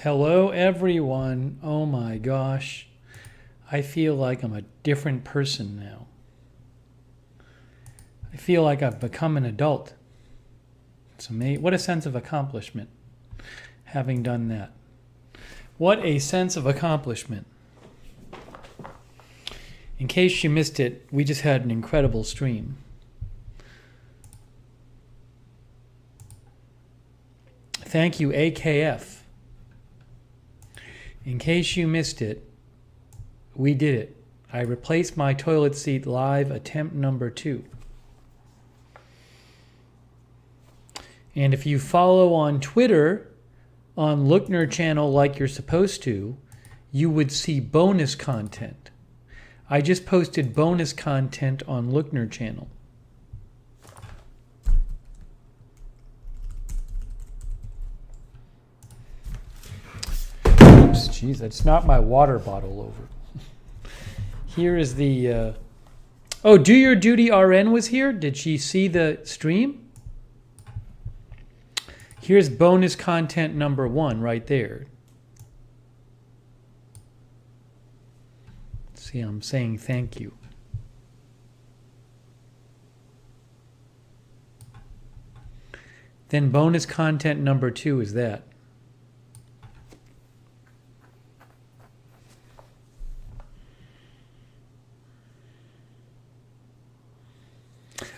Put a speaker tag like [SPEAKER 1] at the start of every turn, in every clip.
[SPEAKER 1] Hello, everyone. Oh my gosh. I feel like I'm a different person now. I feel like I've become an adult. It's amazing. What a sense of accomplishment having done that. What a sense of accomplishment. In case you missed it, we just had an incredible stream. Thank you, AKF. In case you missed it, we did it. I replaced my toilet seat live, attempt number 2. And if you follow on Twitter, on Lookner channel like you're supposed to, you would see bonus content. I just posted bonus content on Lookner channel. Oops, geez, that's not my water bottle over. Here is the... Oh, Do Your Duty RN was here? Did she see the stream? Here's bonus content number 1 right there. See, I'm saying thank you. Then bonus content number 2 is that.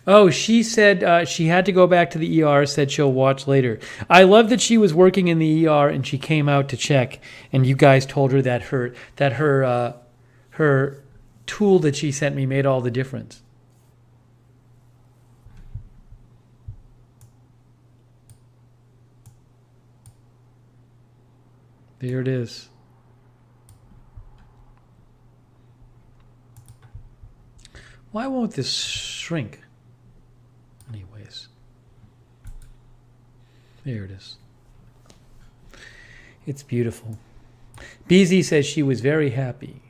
[SPEAKER 1] Oh, she said she had to go back to the ER, said she'll watch later. I love that she was working in the ER and she came out to check, and you guys told her that her tool that she sent me made all the difference. There it is. Why won't this shrink? Anyways. There it is. It's beautiful. BZ says she was very happy.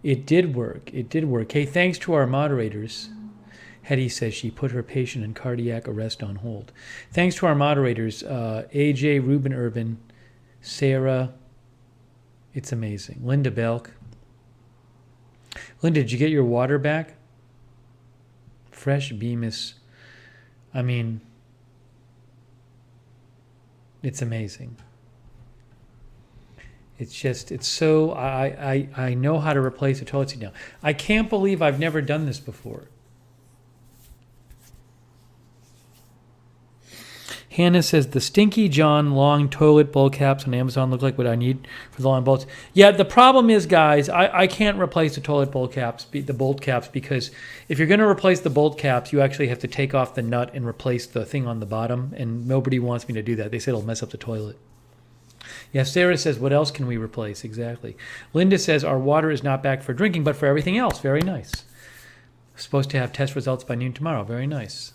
[SPEAKER 1] It did work. It did work. Hey, thanks to our moderators. Hetty says she put her patient in cardiac arrest on hold. Thanks to our moderators, AJ, Ruben Urban, Sarah. It's amazing. Linda Belk. Linda, did you get your water back? Fresh Bemis. I mean, it's amazing. It's just, it's so, I know how to replace a toilet seat now. I can't believe I've never done this before. Hannah says, the Stinky John long toilet bowl caps on Amazon look like what I need for the long bolts. Yeah, the problem is, guys, I can't replace the toilet bowl caps, the bolt caps, because if you're going to replace the bolt caps, you actually have to take off the nut and replace the thing on the bottom, and nobody wants me to do that. They say it'll mess up the toilet. Yeah, Sarah says, what else can we replace? Exactly. Linda says, our water is not back for drinking, but for everything else. Very nice. Supposed to have test results by noon tomorrow. Very nice.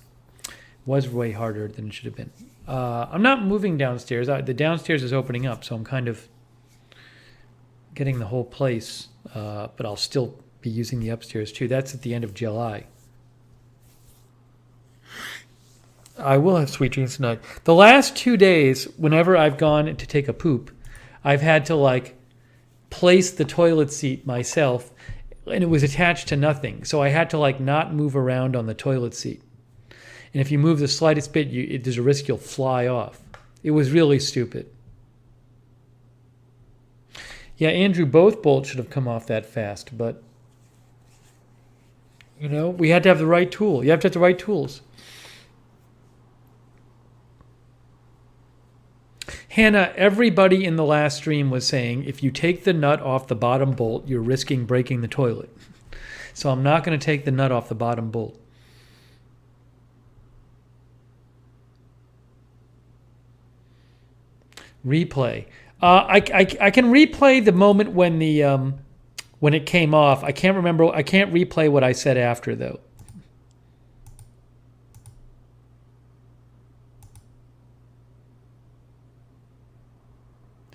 [SPEAKER 1] Was way harder than it should have been. I'm not moving downstairs. The downstairs is opening up, so I'm kind of getting the whole place, but I'll still be using the upstairs too. That's at the end of July. I will have sweet dreams tonight. The last 2 days, whenever I've gone to take a poop, I've had to like place the toilet seat myself, and it was attached to nothing. So I had to like not move around on the toilet seat. And if you move the slightest bit, there's a risk you'll fly off. It was really stupid. Yeah, Andrew, both bolts should have come off that fast, but you know, we had to have the right tool. You have to have the right tools. Hannah, everybody in the last stream was saying if you take the nut off the bottom bolt, you're risking breaking the toilet. So I'm not going to take the nut off the bottom bolt. Replay. I can replay the moment when it came off. I can't remember. I can't replay what I said after though.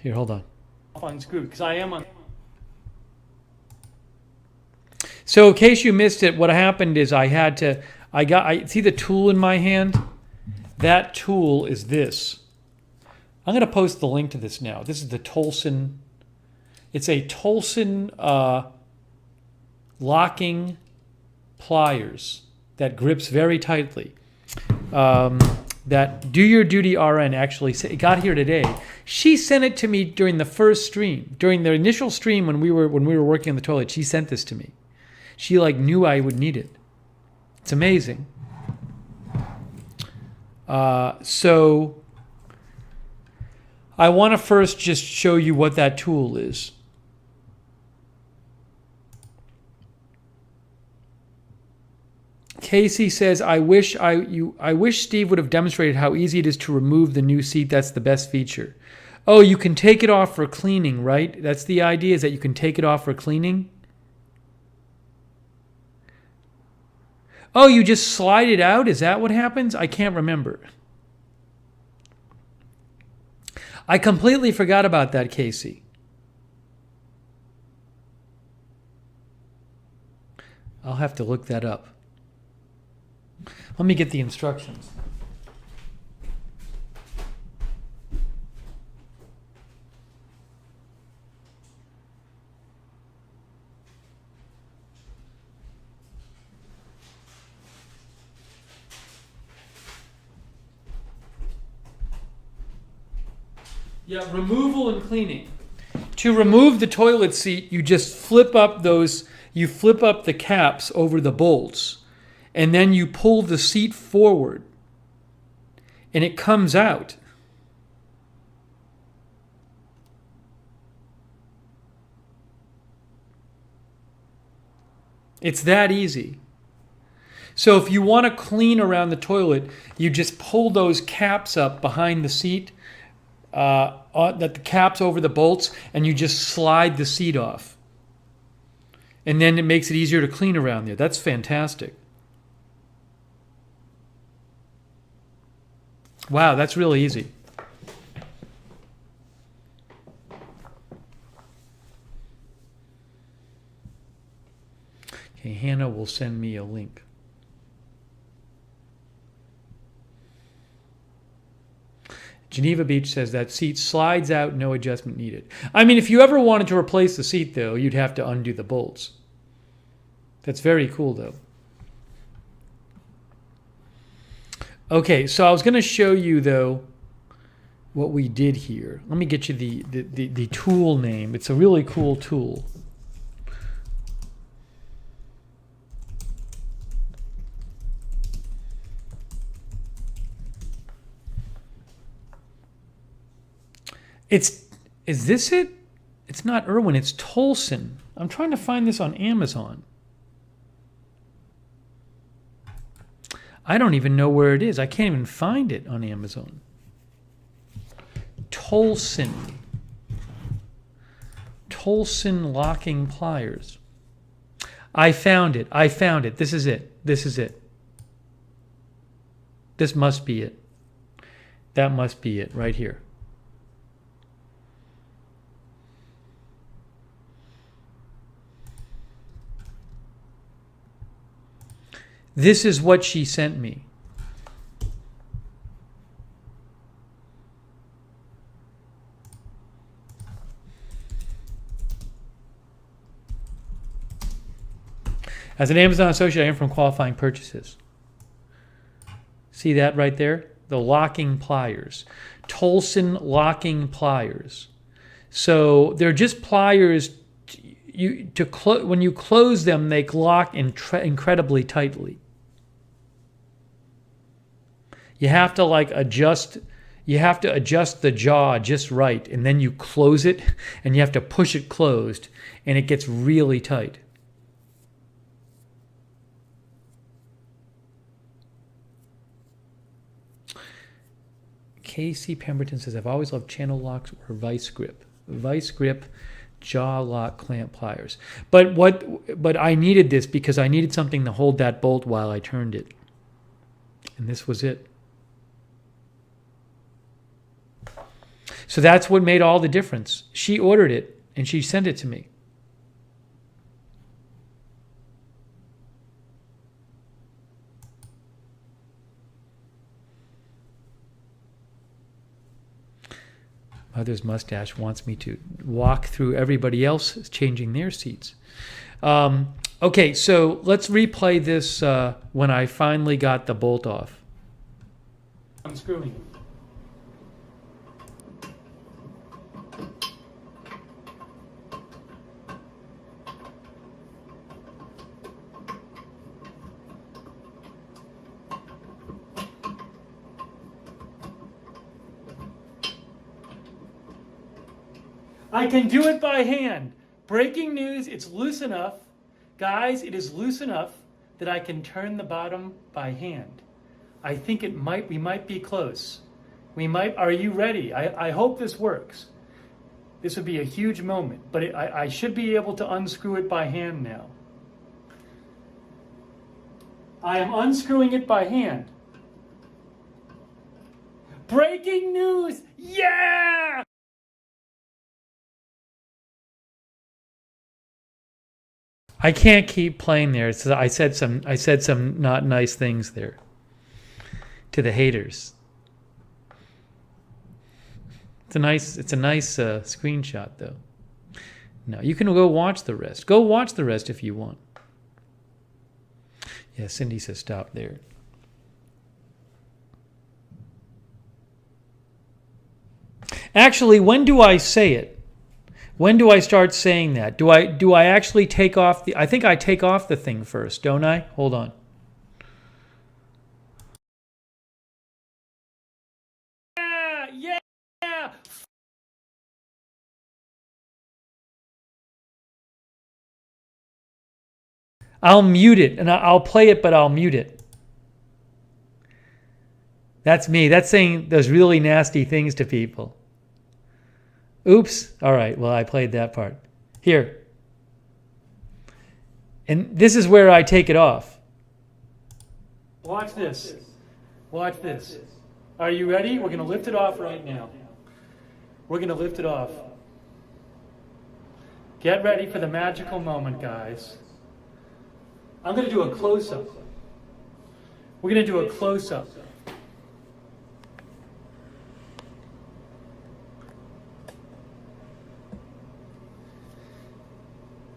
[SPEAKER 1] Here, hold on. I'll unscrew because I am on. So in case you missed it, what happened is I see the tool in my hand. That tool is this. I'm going to post the link to this now. This is the Tolson. It's a Tolson locking pliers that grips very tightly. That Do Your Duty RN actually got here today. She sent it to me during the first stream, during the initial stream when we were working on the toilet. She sent this to me. She like knew I would need it. It's amazing. So I want to first just show you what that tool is. Casey says, I wish Steve would have demonstrated how easy it is to remove the new seat. That's the best feature. Oh, you can take it off for cleaning, right? That's the idea, is that you can take it off for cleaning. Oh, you just slide it out? Is that what happens? I can't remember. I completely forgot about that, Casey. I'll have to look that up. Let me get the instructions. Yeah, removal and cleaning. To remove the toilet seat, you just flip up the caps over the bolts. And then you pull the seat forward and it comes out. It's that easy. So if you want to clean around the toilet, you just pull those caps up behind the seat, the caps over the bolts, and you just slide the seat off. And then it makes it easier to clean around there. That's fantastic. Wow, that's really easy. Okay, Hannah will send me a link. Geneva Beach says that seat slides out, no adjustment needed. I mean, if you ever wanted to replace the seat, though, you'd have to undo the bolts. That's very cool, though. Okay, so I was going to show you, though, what we did here. Let me get you the tool name. It's a really cool tool. Is this it? It's not Irwin, it's Tolson. I'm trying to find this on Amazon. I don't even know where it is. I can't even find it on Amazon. Tolson. Tolson locking pliers. I found it. This is it. This must be it. That must be it right here. This is what she sent me. As an Amazon associate, I am from qualifying purchases. See that right there? The locking pliers. Tolson locking pliers. So they're just pliers. When you close them, they lock incredibly tightly. You have to adjust the jaw just right, and then you close it, and you have to push it closed, and it gets really tight. Casey Pemberton says, I've always loved channel locks or vice grip. Vice grip, jaw lock, clamp pliers. But I needed this because I needed something to hold that bolt while I turned it. And this was it. So that's what made all the difference. She ordered it and she sent it to me. Mother's mustache wants me to walk through everybody else changing their seats. Okay, so let's replay this when I finally got the bolt off. Unscrewing it. I can do it by hand. Breaking news, it's loose enough. Guys, it is loose enough that I can turn the bottom by hand. I think we might be close. Are you ready? I hope this works. This would be a huge moment, but I should be able to unscrew it by hand now. I am unscrewing it by hand. Breaking news! Yeah! I can't keep playing there. So I said some not nice things there to the haters. It's a nice screenshot though. No, you can go watch the rest. Go watch the rest if you want. Yeah, Cindy says stop there. Actually, when do I say it? When do I start saying that? Do I actually take off I think I take off the thing first, don't I? Hold on. Yeah. I'll mute it and I'll play it, but I'll mute it. That's me. That's saying those really nasty things to people. Oops. All right. Well, I played that part. Here. And this is where I take it off. Watch this. Watch this. Are you ready? We're going to lift it off right now. We're going to lift it off. Get ready for the magical moment, guys. I'm going to do a close-up. We're going to do a close-up.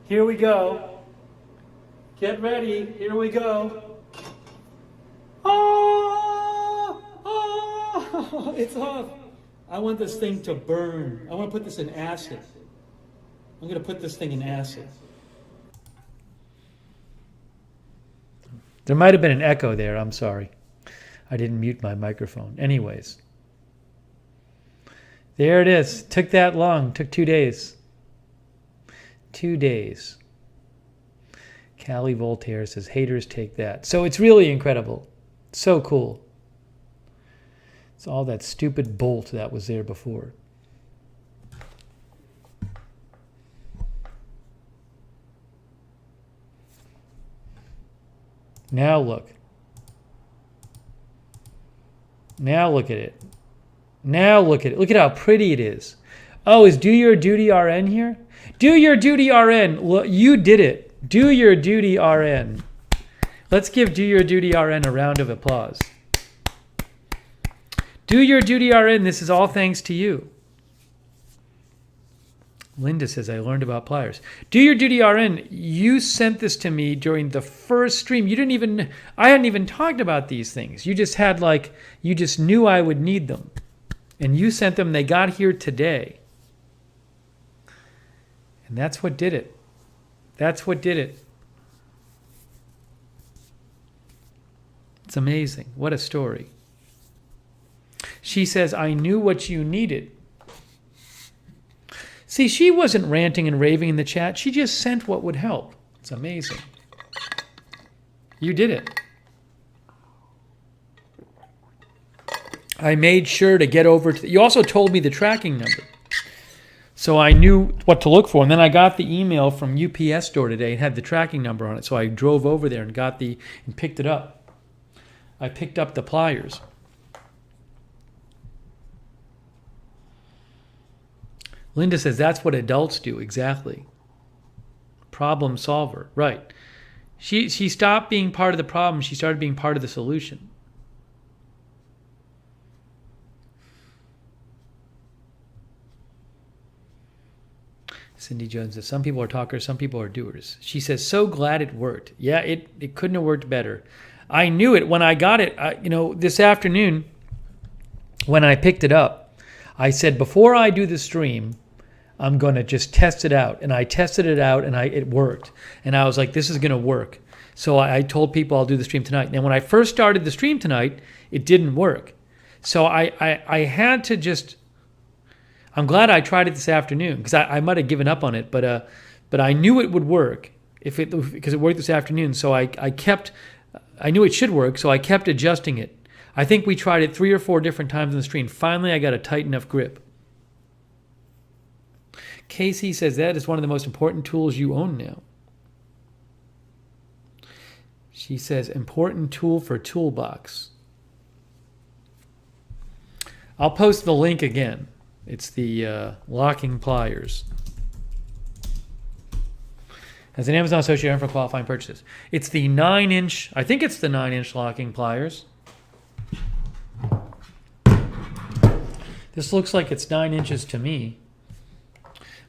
[SPEAKER 1] Here we go. Get ready. Here we go. Oh, it's off. I want this thing to burn. I want to put this in acid. I'm going to put this thing in acid. There might have been an echo there. I'm sorry. I didn't mute my microphone. Anyways. There it is. Took that long. Took 2 days. 2 days. Callie Voltaire says, haters take that. So it's really incredible. So cool. It's all that stupid bolt that was there before. Now look. Now look at it. Now look at it. Look at how pretty it is. Oh, is Do Your Duty RN here? Do Your Duty RN. Look, you did it. Do Your Duty RN. Let's give Do Your Duty RN a round of applause. Do Your Duty RN. This is all thanks to you. Linda says, I learned about pliers. Do Your Duty RN, you sent this to me during the first stream. I hadn't even talked about these things. You just had you just knew I would need them. And you sent them, they got here today. And that's what did it. That's what did it. It's amazing. What a story. She says, I knew what you needed. See, she wasn't ranting and raving in the chat. She just sent what would help. It's amazing. You did it. I made sure to get over to... You also told me the tracking number. So I knew what to look for. And then I got the email from UPS store today and had the tracking number on it. So I drove over there and and picked it up. I picked up the pliers. Linda says that's what adults do. Exactly. Problem solver. Right. She stopped being part of the problem. She started being part of the solution. Cindy Jones says, some people are talkers, some people are doers. She says, so glad it worked. Yeah, it couldn't have worked better. I knew it when I got it. This afternoon when I picked it up, I said, before I do the stream, I'm going to just test it out. And I tested it out, and it worked. And I was like, this is going to work. So I told people I'll do the stream tonight. And when I first started the stream tonight, it didn't work. So I had to just... I'm glad I tried it this afternoon, because I might have given up on it, but I knew it would work because it worked this afternoon. So I knew it should work, so I kept adjusting it. I think we tried it 3 or 4 different times on the stream. Finally, I got a tight enough grip. Casey says that is one of the most important tools you own now. She says, important tool for toolbox. I'll post the link again. It's the locking pliers. As an Amazon associate, I earn for qualifying purchases. It's the 9-inch, I think it's the 9-inch locking pliers. This looks like it's 9 inches to me.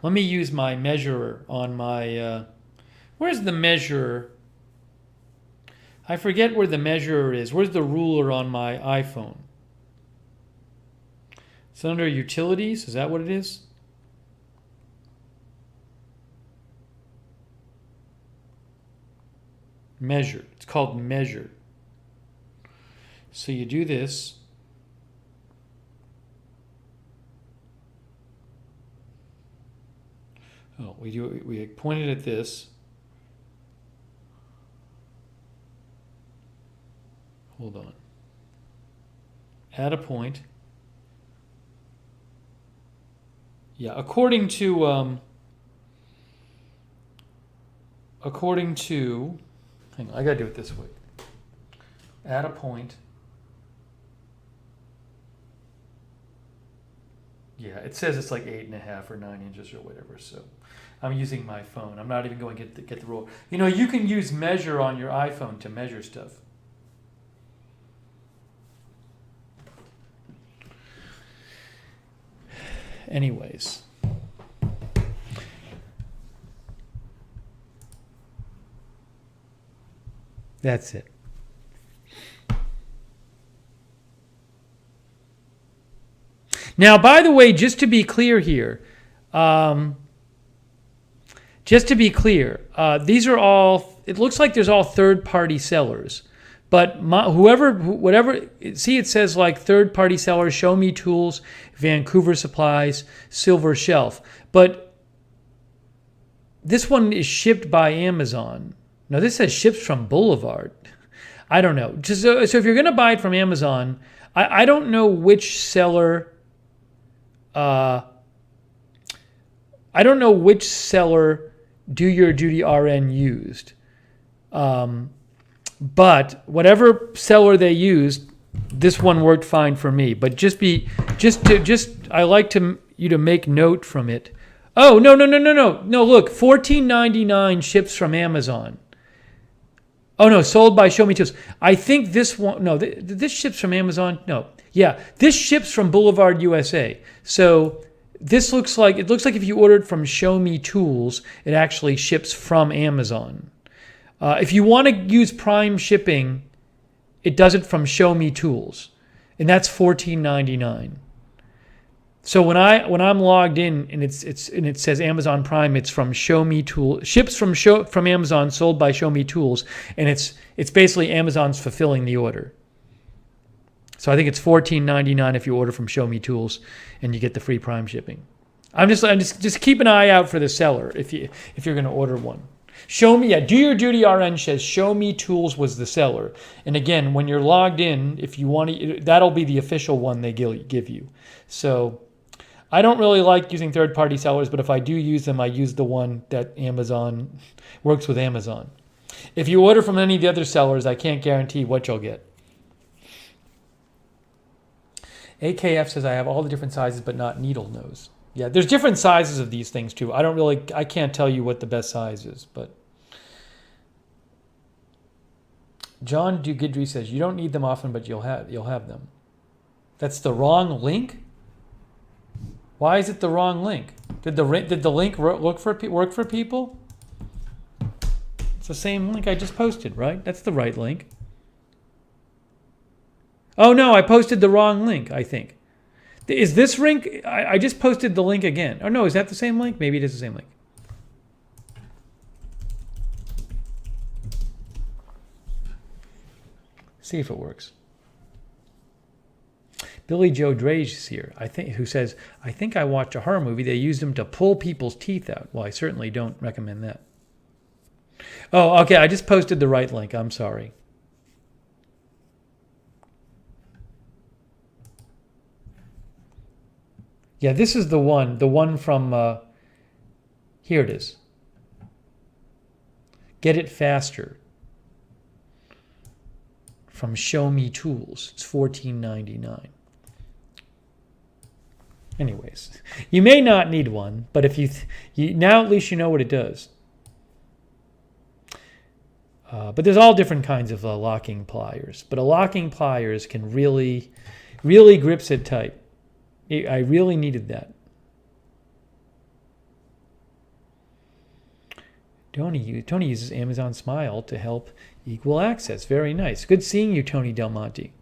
[SPEAKER 1] Let me use my measurer on my, where's the measurer? I forget where the measurer is. Where's the ruler on my iPhone? It's under utilities. Is that what it is? Measure. It's called measure. So you do this. Oh, we pointed at this. Hold on. Add a point. Yeah, according to hang on, I gotta do it this way. Add a point. Yeah, it says it's like 8.5 or 9 inches or whatever. So I'm using my phone. I'm not even going to get the ruler. You can use measure on your iPhone to measure stuff. Anyways. That's it. Now, by the way, just to be clear here, these are all, it looks like there's all third-party sellers. But whatever, see it says like third-party sellers, Show Me Tools, Vancouver Supplies, Silver Shelf. But this one is shipped by Amazon. No, this says ships from Boulevard. I don't know. So if you're going to buy it from Amazon, I don't know which seller... I don't know which seller Do Your Duty RN used. But whatever seller they used, this one worked fine for me. But I like you to make note from it. Oh, no. No, look, $14.99 ships from Amazon. Oh, no, sold by Show Me Tools. I think this one, no, this ships from Amazon. No, yeah, this ships from Boulevard, USA. So it looks like if you ordered from Show Me Tools, it actually ships from Amazon. If you want to use Prime shipping, it does it from Show Me Tools, and that's $14.99. So when I'm logged in and it says Amazon Prime, it's from Show Me Tools, ships from Amazon, sold by Show Me Tools, and it's basically Amazon's fulfilling the order. So I think it's $14.99 if you order from Show Me Tools, and you get the free Prime shipping. I'm just keep an eye out for the seller if you're going to order one. Do Your Duty RN says Show Me Tools was the seller, and again, when you're logged in, if you want to, that'll be the official one they give you. So. I don't really like using third-party sellers, but if I do use them, I use the one that Amazon works with Amazon. If you order from any of the other sellers, I can't guarantee what you'll get. AKF says I have all the different sizes, but not needle nose. Yeah, there's different sizes of these things too. I can't tell you what the best size is, but John Dugidry says you don't need them often, but you'll have them. That's the wrong link. Why is it the wrong link? Did the link work for people? It's the same link I just posted, right? That's the right link. Oh no, I posted the wrong link, I think. Is this link? I just posted the link again. Oh no, is that the same link? Maybe it is the same link. See if it works. Billy Joe Drage is here, who says, I think I watched a horror movie. They used them to pull people's teeth out. Well, I certainly don't recommend that. Oh, okay, I just posted the right link. I'm sorry. Yeah, this is the one from, here it is. Get It Faster. From Show Me Tools. It's $14.99. Anyways, you may not need one, but if you now at least you know what it does. But there's all different kinds of locking pliers. But a locking pliers can really grips it tight. I really needed that. Tony uses Amazon Smile to help equal access. Very nice. Good seeing you, Tony Del Monte.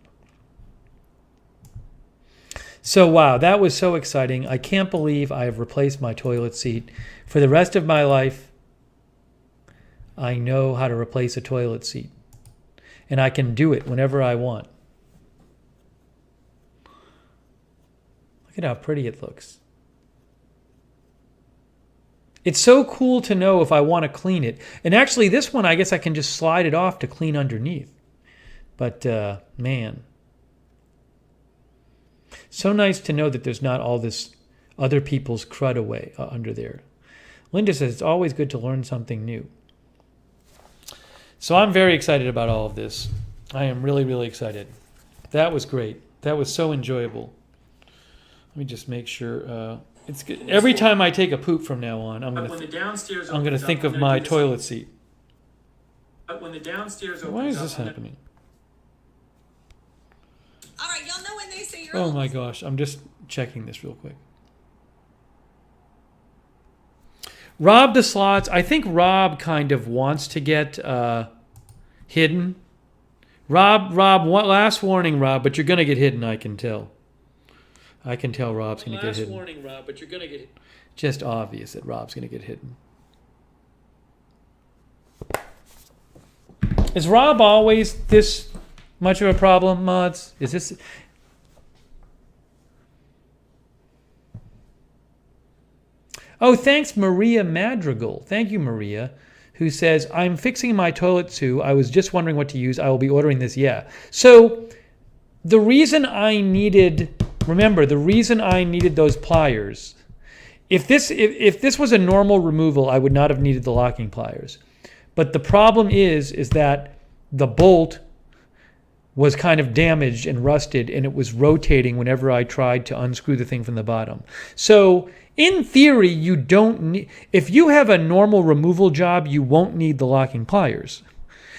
[SPEAKER 1] So, wow, that was so exciting. I can't believe I have replaced my toilet seat. For the rest of my life, I know how to replace a toilet seat. And I can do it whenever I want. Look at how pretty it looks. It's so cool to know if I want to clean it. And actually, this one, I guess I can just slide it off to clean underneath. But, man. So nice to know that there's not all this other people's crud away under there. Linda says, it's always good to learn something new. So I'm very excited about all of this. I am really, really excited. That was great. That was so enjoyable. Let me just make sure... it's good. Every time I take a poop from now on, I'm gonna think of my toilet seat.
[SPEAKER 2] But when the downstairs opens
[SPEAKER 1] Why is this happening?
[SPEAKER 3] All right, y'all know when they say you're
[SPEAKER 1] Oh my gosh, I'm just checking this real quick. Rob the slots. I think Rob kind of wants to get hidden. Rob, last warning, Rob, but you're gonna get hidden. I can tell. I can tell Rob's going to get hidden.
[SPEAKER 2] Last warning, Rob, but you're going to get hidden.
[SPEAKER 1] Just obvious that Rob's going to get hidden. Is Rob always this much of a problem, mods? Is this... Oh, thanks, Maria Madrigal. Thank you, Maria, who says, I'm fixing my toilet too. I was just wondering what to use. I will be ordering this. Yeah. So the reason I needed... Remember, the reason I needed those pliers, if this was a normal removal, I would not have needed the locking pliers. But the problem is that the bolt was kind of damaged and rusted, and it was rotating whenever I tried to unscrew the thing from the bottom. So in theory, you don't need, if you have a normal removal job, you won't need the locking pliers.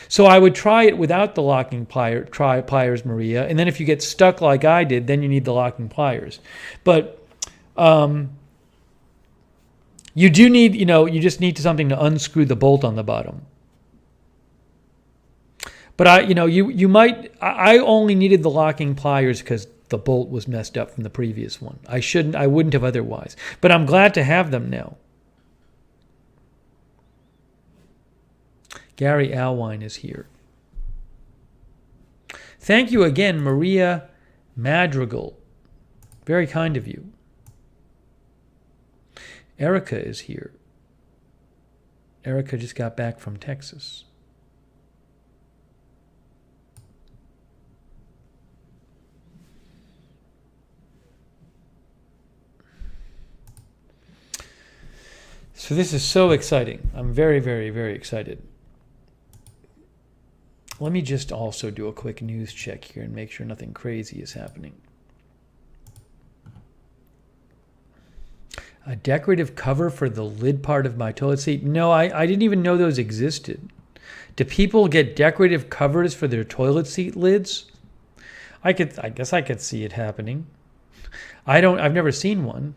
[SPEAKER 1] So I would try it without the locking pliers, Maria. And then if you get stuck like I did, then you need the locking pliers. But you do need, you just need something to unscrew the bolt on the bottom. But I only needed the locking pliers because the bolt was messed up from the previous one. I wouldn't have otherwise. But I'm glad to have them now. Gary Alwine is here. Thank you again, Maria Madrigal. Very kind of you. Erica is here. Erica just got back from Texas. So this is so exciting. I'm very, very, very excited. Let me just also do a quick news check here and make sure nothing crazy is happening. A decorative cover for the lid part of my toilet seat? No, I didn't even know those existed. Do people get decorative covers for their toilet seat lids? I guess I could see it happening. I've never seen one.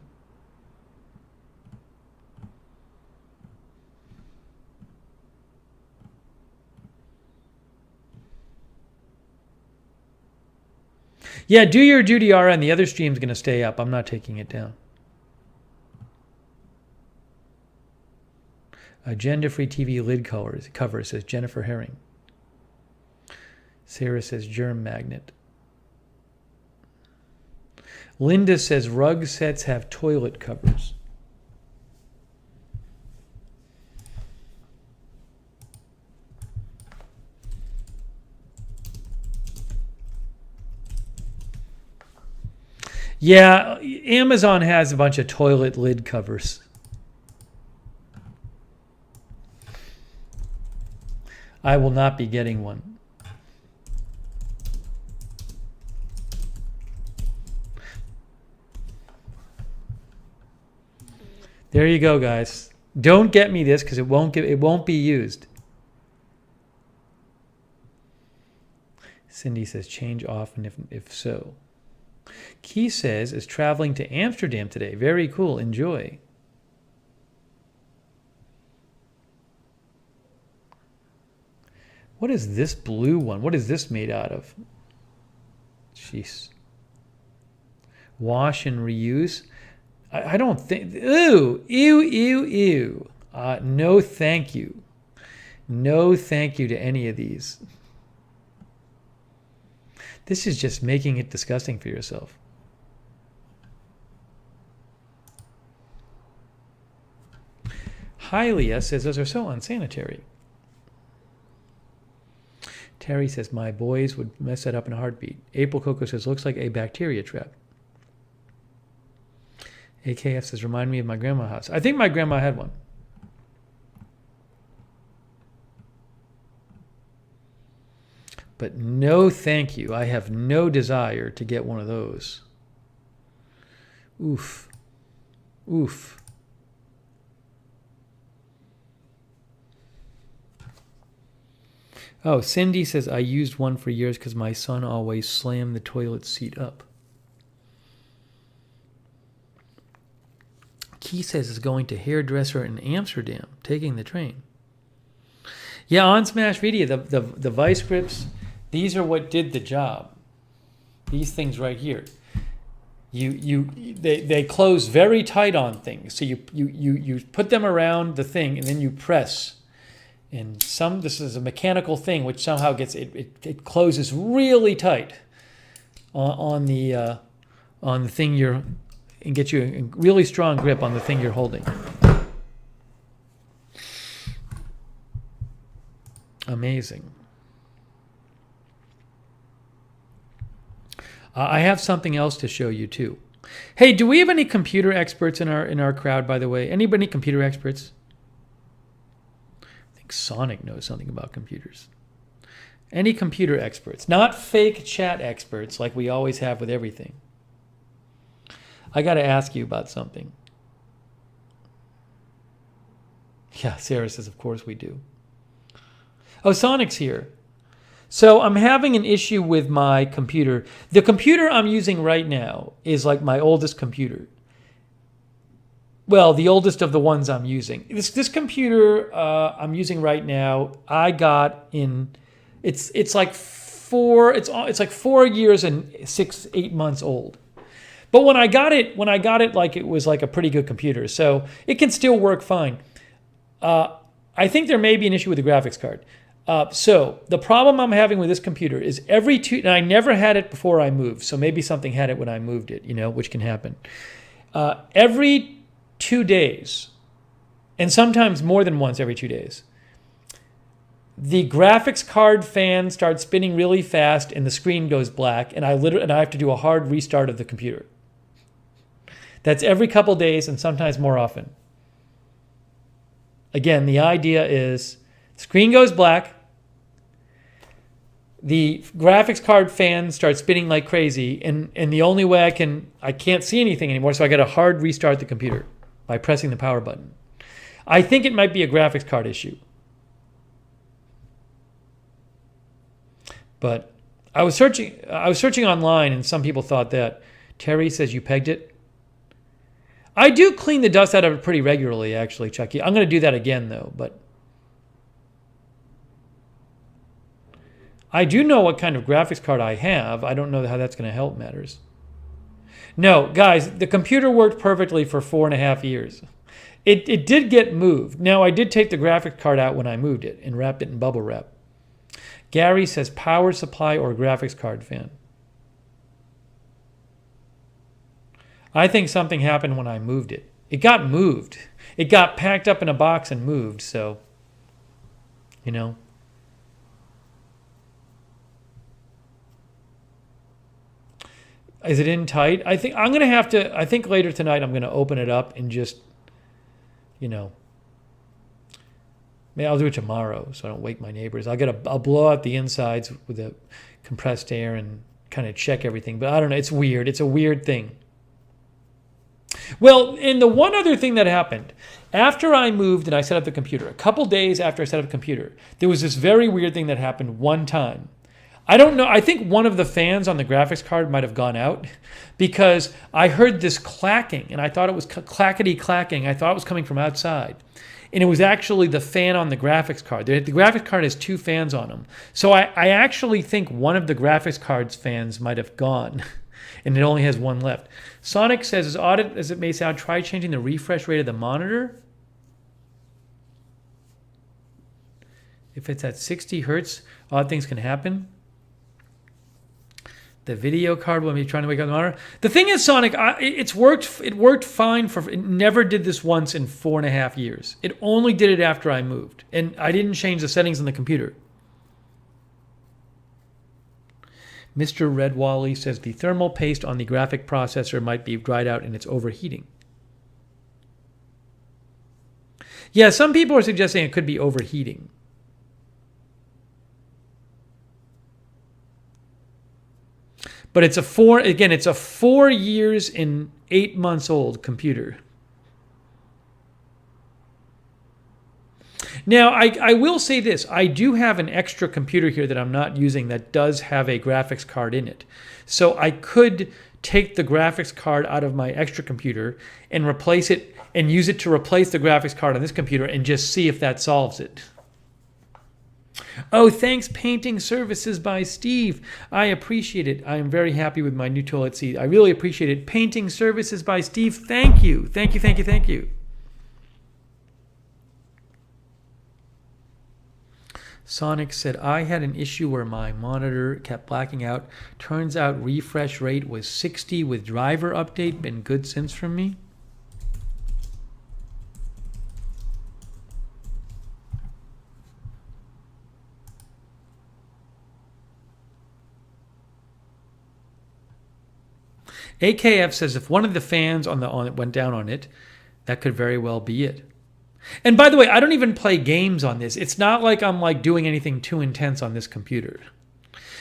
[SPEAKER 1] Yeah, do your duty, RN. The other stream's going to stay up. I'm not taking it down. Agenda-free TV lid cover, says Jennifer Herring. Sarah says germ magnet. Linda says rug sets have toilet covers. Yeah, Amazon has a bunch of toilet lid covers. I will not be getting one. There you go, guys. Don't get me this because it won't be used. Cindy says change often if so. Key says is traveling to Amsterdam today. Very cool. Enjoy. What is this blue one? What is this made out of? Jeez. Wash and reuse. I don't think. Ew, ew, ew, ew. No, thank you. No, thank you to any of these. This is just making it disgusting for yourself. Hylia says those are so unsanitary. Terry says my boys would mess that up in a heartbeat. April Coco says looks like a bacteria trap. AKF says remind me of my grandma's house. I think my grandma had one. But no thank you. I have no desire to get one of those. Oof. Oof. Oh, Cindy says I used one for years because my son always slammed the toilet seat up. Key says is going to hairdresser in Amsterdam, taking the train. Yeah, on Smash Video, the vice grips, these are what did the job. These things right here. They close very tight on things. So you put them around the thing and then you press. And this is a mechanical thing which somehow gets it closes really tight on the thing you're, and get you a really strong grip on the thing you're holding. Amazing. I have something else to show you too. Hey, do we have any computer experts in our crowd, by the way? Anybody computer experts? I think Sonic knows something about computers. Any computer experts, not fake chat experts like we always have with everything. I got to ask you about something. Yeah, Sarah says, of course we do. Oh, Sonic's here. So I'm having an issue with my computer. The computer I'm using right now is like my oldest computer. Well, the oldest of the ones I'm using. This computer I'm using right now, I got in. It's like 4 years and 6-8 months old. But when I got it, like it was like a pretty good computer, so it can still work fine. I think there may be an issue with the graphics card. So the problem I'm having with this computer is and I never had it before I moved, so maybe something had it when I moved it, which can happen. Every 2 days, and sometimes more than once every 2 days, the graphics card fan starts spinning really fast and the screen goes black, and I have to do a hard restart of the computer. That's every couple days and sometimes more often. Again, the idea is screen goes black, the graphics card fan starts spinning like crazy, and the only way I can't see anything anymore, so I got to hard restart the computer by pressing the power button. I think it might be a graphics card issue. But I was searching online, and some people thought that. Terry says you pegged it. I do clean the dust out of it pretty regularly, actually, Chucky. I'm going to do that again, though. But I do know what kind of graphics card I have. I don't know how that's going to help matters. No, guys, the computer worked perfectly for 4.5 years. It did get moved. Now, I did take the graphics card out when I moved it and wrapped it in bubble wrap. Gary says power supply or graphics card fan. I think something happened when I moved it. It got moved. It got packed up in a box and moved, so, you know. Is it in tight? I think I'm going to have to, I think later tonight I'm going to open it up and just, you know, maybe I'll do it tomorrow so I don't wake my neighbors. I'll blow out the insides with the compressed air and kind of check everything. But I don't know. It's weird. It's a weird thing. Well, and the one other thing that happened, after I moved and I set up the computer, a couple days after I set up the computer, there was this very weird thing that happened one time. I don't know. I think one of the fans on the graphics card might have gone out because I heard this clacking and I thought it was clackety clacking. I thought it was coming from outside. And it was actually the fan on the graphics card. The graphics card has two fans on them. So I actually think one of the graphics card's fans might have gone and it only has one left. Sonic says, as odd as it may sound, try changing the refresh rate of the monitor. If it's at 60 hertz, odd things can happen. The video card when you're trying to wake up the monitor. The thing is, Sonic, it worked fine it never did this once in 4.5 years. It only did it after I moved. And I didn't change the settings on the computer. Mr. Red Wally says the thermal paste on the graphic processor might be dried out and it's overheating. Yeah, some people are suggesting it could be overheating. But it's a 4 years and 8 months old computer. Now, I will say this. I do have an extra computer here that I'm not using that does have a graphics card in it. So I could take the graphics card out of my extra computer and replace it and use it to replace the graphics card on this computer and just see if that solves it. Oh, thanks, Painting Services by Steve. I appreciate it. I am very happy with my new toilet seat. I really appreciate it. Painting Services by Steve. Thank you. Thank you, thank you, thank you. Sonic said, I had an issue where my monitor kept blacking out. Turns out refresh rate was 60 with driver update. Been good since from me. AKF says if one of the fans on it went down on it, that could very well be it. And by the way, I don't even play games on this. It's not like I'm like doing anything too intense on this computer.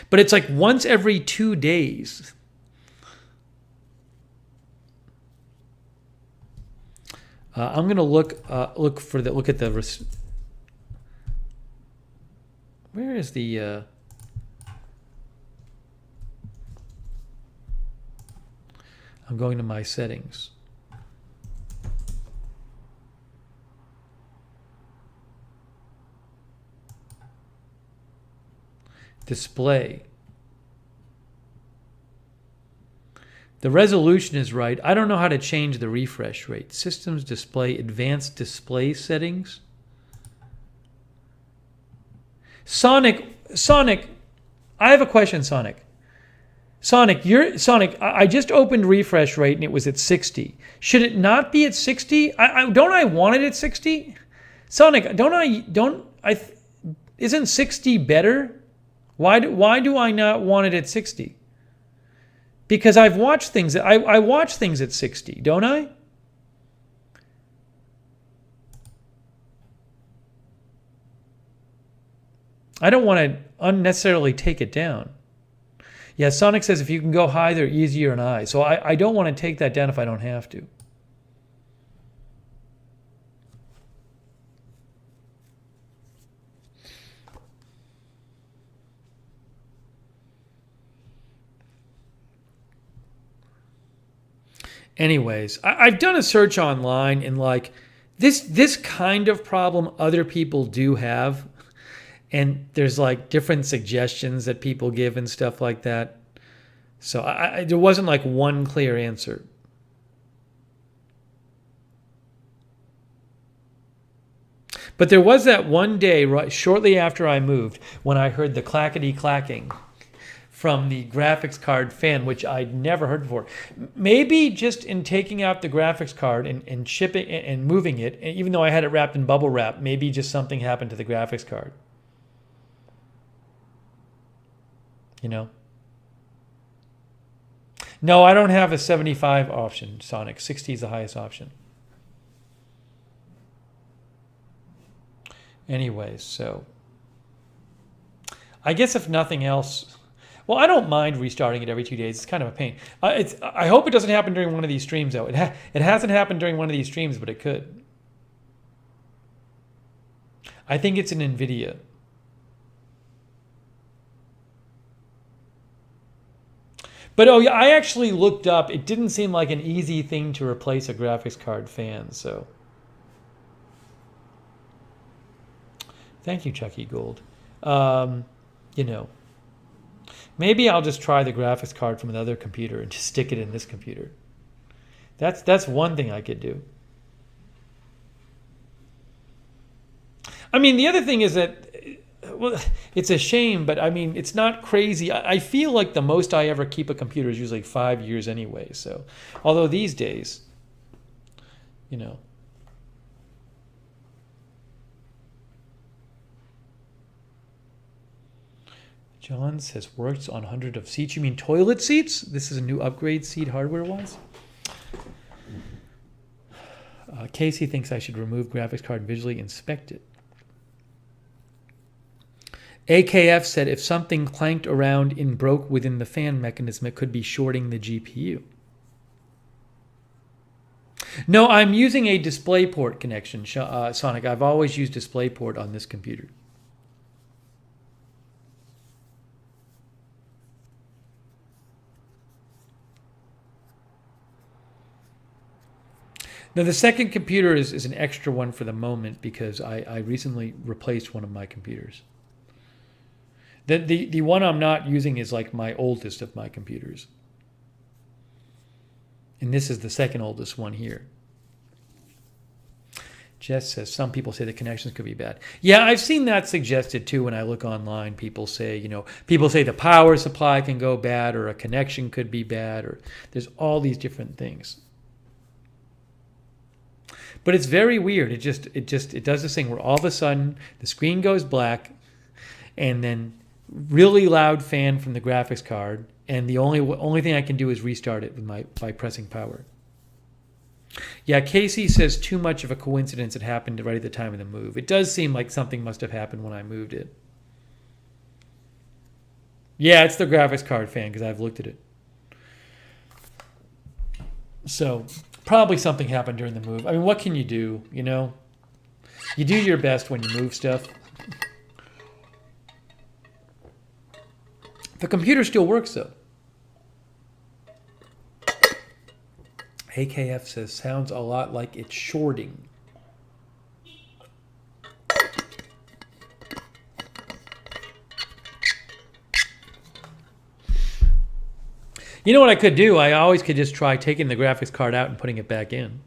[SPEAKER 1] But it's like once every 2 days. I'm gonna look at the. Where is the? I'm going to my settings. Display. The resolution is right. I don't know how to change the refresh rate. Systems display, advanced display settings. Sonic, I have a question, Sonic. Sonic, I just opened refresh rate and it was at 60. Should it not be at 60? Don't I want it at 60? Sonic, isn't 60 better? Why do I not want it at 60? Because I've watched things I watch things at 60, don't I? I don't want to unnecessarily take it down. Yeah, Sonic says if you can go high, they're easier on eyes. So I don't want to take that down if I don't have to. Anyways, I've done a search online and like this kind of problem other people do have. and there's like different suggestions that people give and stuff like that. So there wasn't like one clear answer. But there was that one day right shortly after I moved when I heard the clackety clacking from the graphics card fan, which I'd never heard before. Maybe just in taking out the graphics card and shipping and moving it, and even though I had it wrapped in bubble wrap, maybe just something happened to the graphics card. You know? No, I don't have a 75 option, Sonic. 60 is the highest option. Anyways, so I guess if nothing else, well, I don't mind restarting it every 2 days. It's kind of a pain. I hope it doesn't happen during one of these streams, though. It hasn't happened during one of these streams, but it could. I think it's an NVIDIA. But oh yeah, I actually looked up. It didn't seem like an easy thing to replace a graphics card fan, so. Thank you, Chucky Gold. You know, maybe I'll just try the graphics card from another computer and just stick it in this computer. That's one thing I could do. I mean, the other thing is that, well, it's a shame, but I mean, it's not crazy. I feel like the most I ever keep a computer is usually 5 years anyway. So, although these days, you know. John says works on 100 of seats. You mean toilet seats? This is a new upgrade seat hardware-wise. Casey thinks I should remove graphics card and visually inspect it. AKF said if something clanked around and broke within the fan mechanism, it could be shorting the GPU. No, I'm using a DisplayPort connection, Sonic. I've always used DisplayPort on this computer. Now, the second computer is an extra one for the moment because I recently replaced one of my computers. The one I'm not using is like my oldest of my computers. And this is the second oldest one here. Jess says some people say the connections could be bad. Yeah, I've seen that suggested too when I look online. People say, people say the power supply can go bad or a connection could be bad or there's all these different things. But it's very weird. It does this thing where all of a sudden the screen goes black and then really loud fan from the graphics card, and the only thing I can do is restart it by pressing power. Yeah, Casey says too much of a coincidence it happened right at the time of the move. It does seem like something must have happened when I moved it. Yeah, it's the graphics card fan because I've looked at it. So probably something happened during the move. I mean, what can you do, You do your best when you move stuff. The computer still works, though. AKF says, sounds a lot like it's shorting. You know what I could do? I always could just try taking the graphics card out and putting it back in.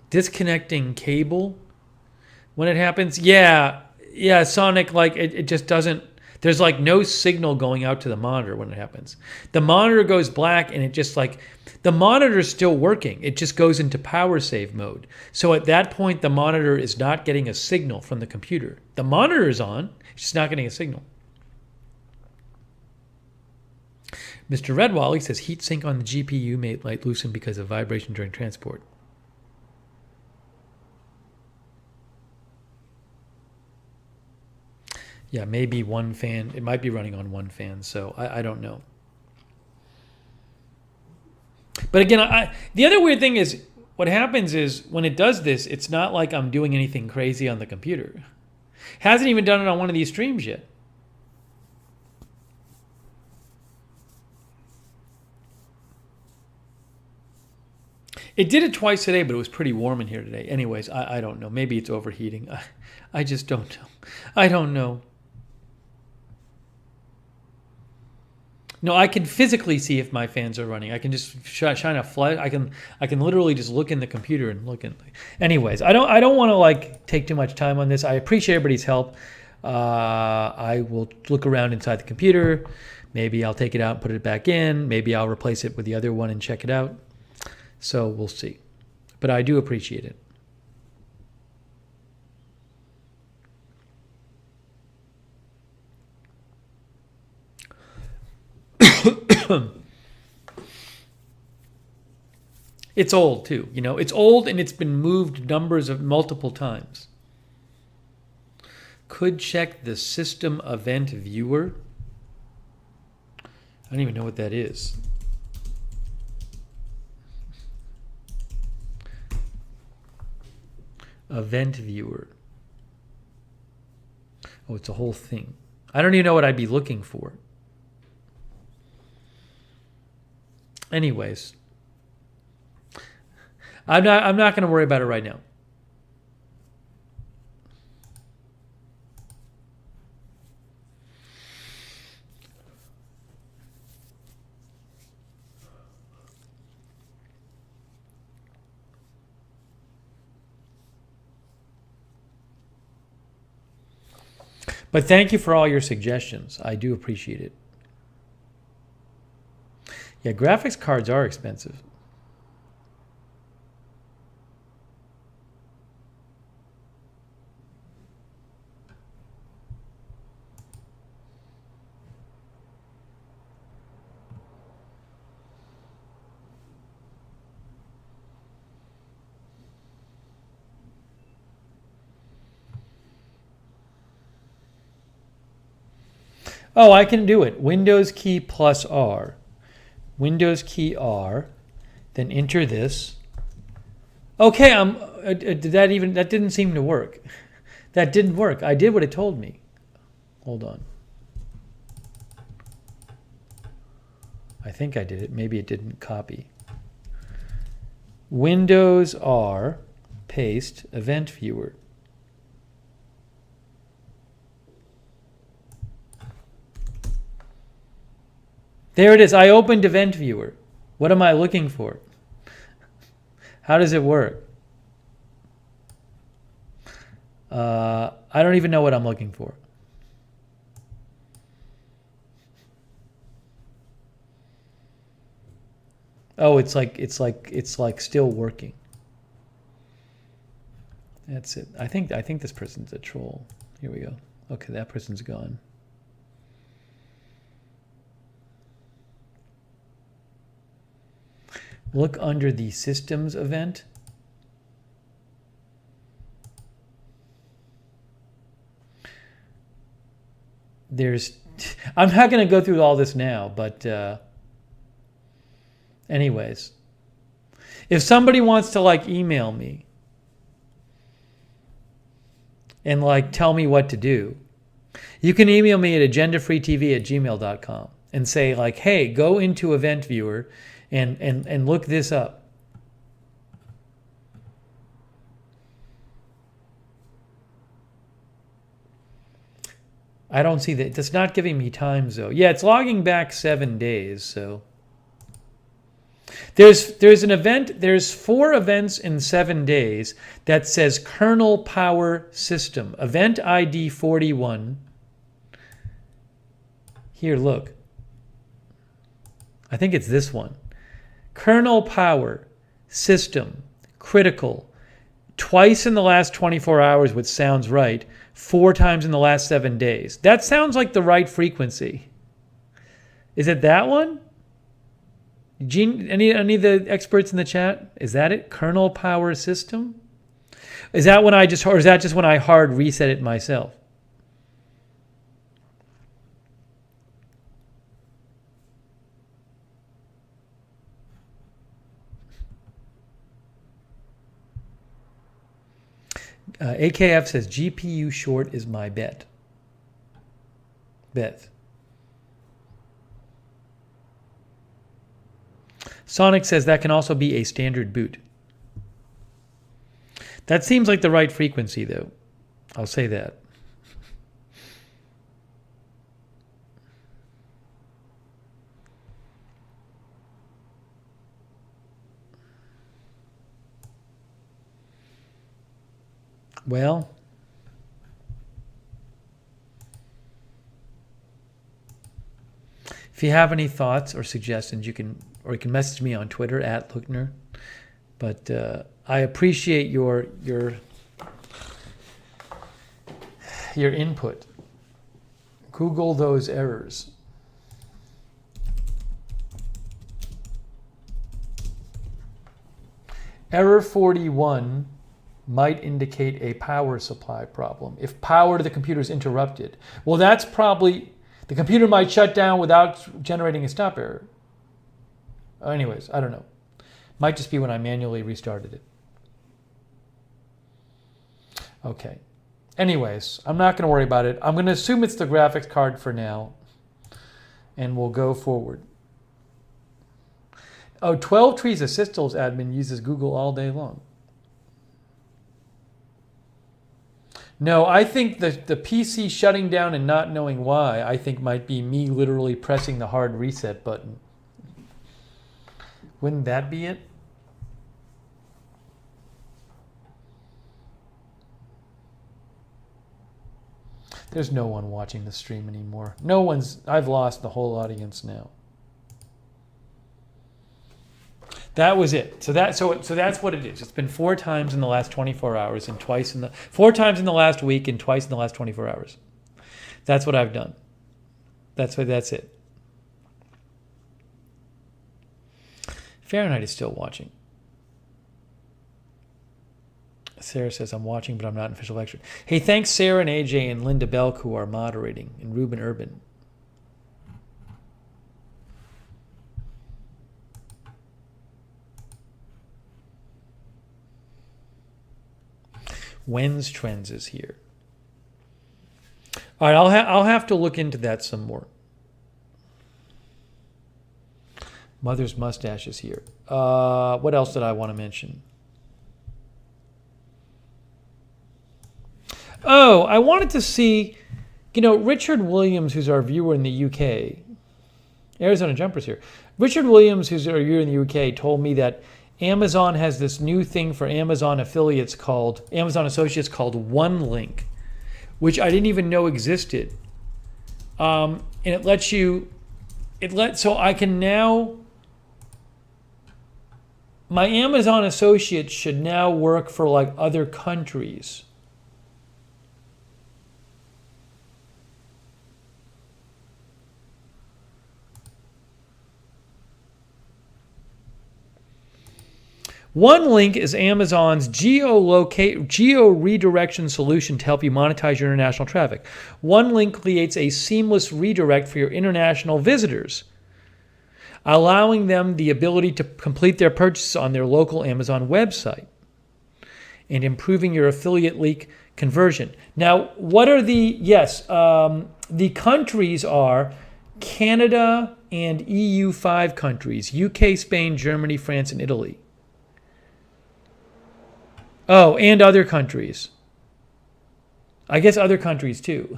[SPEAKER 1] Disconnecting cable when it happens? Yeah, Sonic, like it just doesn't, there's like no signal going out to the monitor when it happens. The monitor goes black and it just like, the monitor's still working. It just goes into power save mode. So at that point, the monitor is not getting a signal from the computer. The monitor is on, it's just not getting a signal. Mr. Redwally says heat sink on the GPU might loosen because of vibration during transport. Yeah, maybe one fan. It might be running on one fan, so I don't know. But again, the other weird thing is what happens is when it does this, it's not like I'm doing anything crazy on the computer. Hasn't even done it on one of these streams yet. It did it twice today, but it was pretty warm in here today. Anyways, I don't know. Maybe it's overheating. I just don't know. I don't know. No, I can physically see if my fans are running. I can just shine a flash. I can literally just look in the computer and look in. Anyways, I don't want to like take too much time on this. I appreciate everybody's help. I will look around inside the computer. Maybe I'll take it out and put it back in. Maybe I'll replace it with the other one and check it out. So we'll see. But I do appreciate it. It's old too, you know. It's old and it's been moved numbers of multiple times. Could check the system event viewer. I don't even know what that is. Event viewer. Oh, it's a whole thing. I don't even know what I'd be looking for. Anyways, I'm not going to worry about it right now. But thank you for all your suggestions. I do appreciate it. Yeah, graphics cards are expensive. Oh, I can do it. Windows key plus R. Windows key R. Then enter this. Okay, that didn't seem to work. That didn't work. I did what it told me. Hold on. I think I did it. Maybe it didn't copy. Windows R, paste, event viewer. There it is. I opened Event Viewer. What am I looking for? How does it work? I don't even know what I'm looking for. Oh, it's like still working. That's it. I think this person's a troll. Here we go. Okay, that person's gone. Look under the systems event. I'm not going to go through all this now, but anyways, if somebody wants to like email me and like tell me what to do, you can email me at agendafreetv@gmail.com and say like, hey, go into Event Viewer and look this up. I don't see that. It's not giving me times though. Yeah, it's logging back 7 days. So there's an event. There's 4 events in 7 days that says kernel power system. Event ID 41. Here, look. I think it's this one. Kernel power system critical. Twice in the last 24 hours, which sounds right. 4 times in the last 7 days. That sounds like the right frequency. Is it that one? Gene, any of the experts in the chat? Is that it? Kernel power system? Is that when or is that just when I hard reset it myself? AKF says GPU short is my bet. Sonic says that can also be a standard boot. That seems like the right frequency, though. I'll say that. Well, if you have any thoughts or suggestions, you can message me on Twitter at Lookner. But I appreciate your input. Google those errors. Error 41 might indicate a power supply problem. If power to the computer is interrupted, well, that's probably, the computer might shut down without generating a stop error. Anyways, I don't know. Might just be when I manually restarted it. Okay. Anyways, I'm not going to worry about it. I'm going to assume it's the graphics card for now, and we'll go forward. Oh, 12 Trees Assistals admin uses Google all day long. No, I think the PC shutting down and not knowing why, I think might be me literally pressing the hard reset button. Wouldn't that be it? There's no one watching the stream anymore. No one's, I've lost the whole audience now. That was it. So that's what it is. It's been 4 times in the last 24 hours and 4 times in the last week and twice in the last 24 hours. That's what I've done. That's it. Fahrenheit is still watching. Sarah says, I'm watching, but I'm not an official lecturer. Hey, thanks Sarah and AJ and Linda Belk who are moderating, and Ruben Urban. When's Trends is here. All right, I'll have to look into that some more. Mother's Mustache is here. What else did I want to mention? Oh, I wanted to see, Richard Williams, who's our viewer in the UK. Arizona Jumper's here. Richard Williams, who's our viewer in the UK, told me that Amazon has this new thing for Amazon associates called OneLink, which I didn't even know existed. And it lets you, so I can now, my Amazon associates should now work for like other countries. OneLink is Amazon's geo-redirection solution to help you monetize your international traffic. OneLink creates a seamless redirect for your international visitors, allowing them the ability to complete their purchases on their local Amazon website and improving your affiliate link conversion. Now, what are the countries are Canada and EU5 countries, UK, Spain, Germany, France, and Italy. Oh, and other countries. I guess other countries too.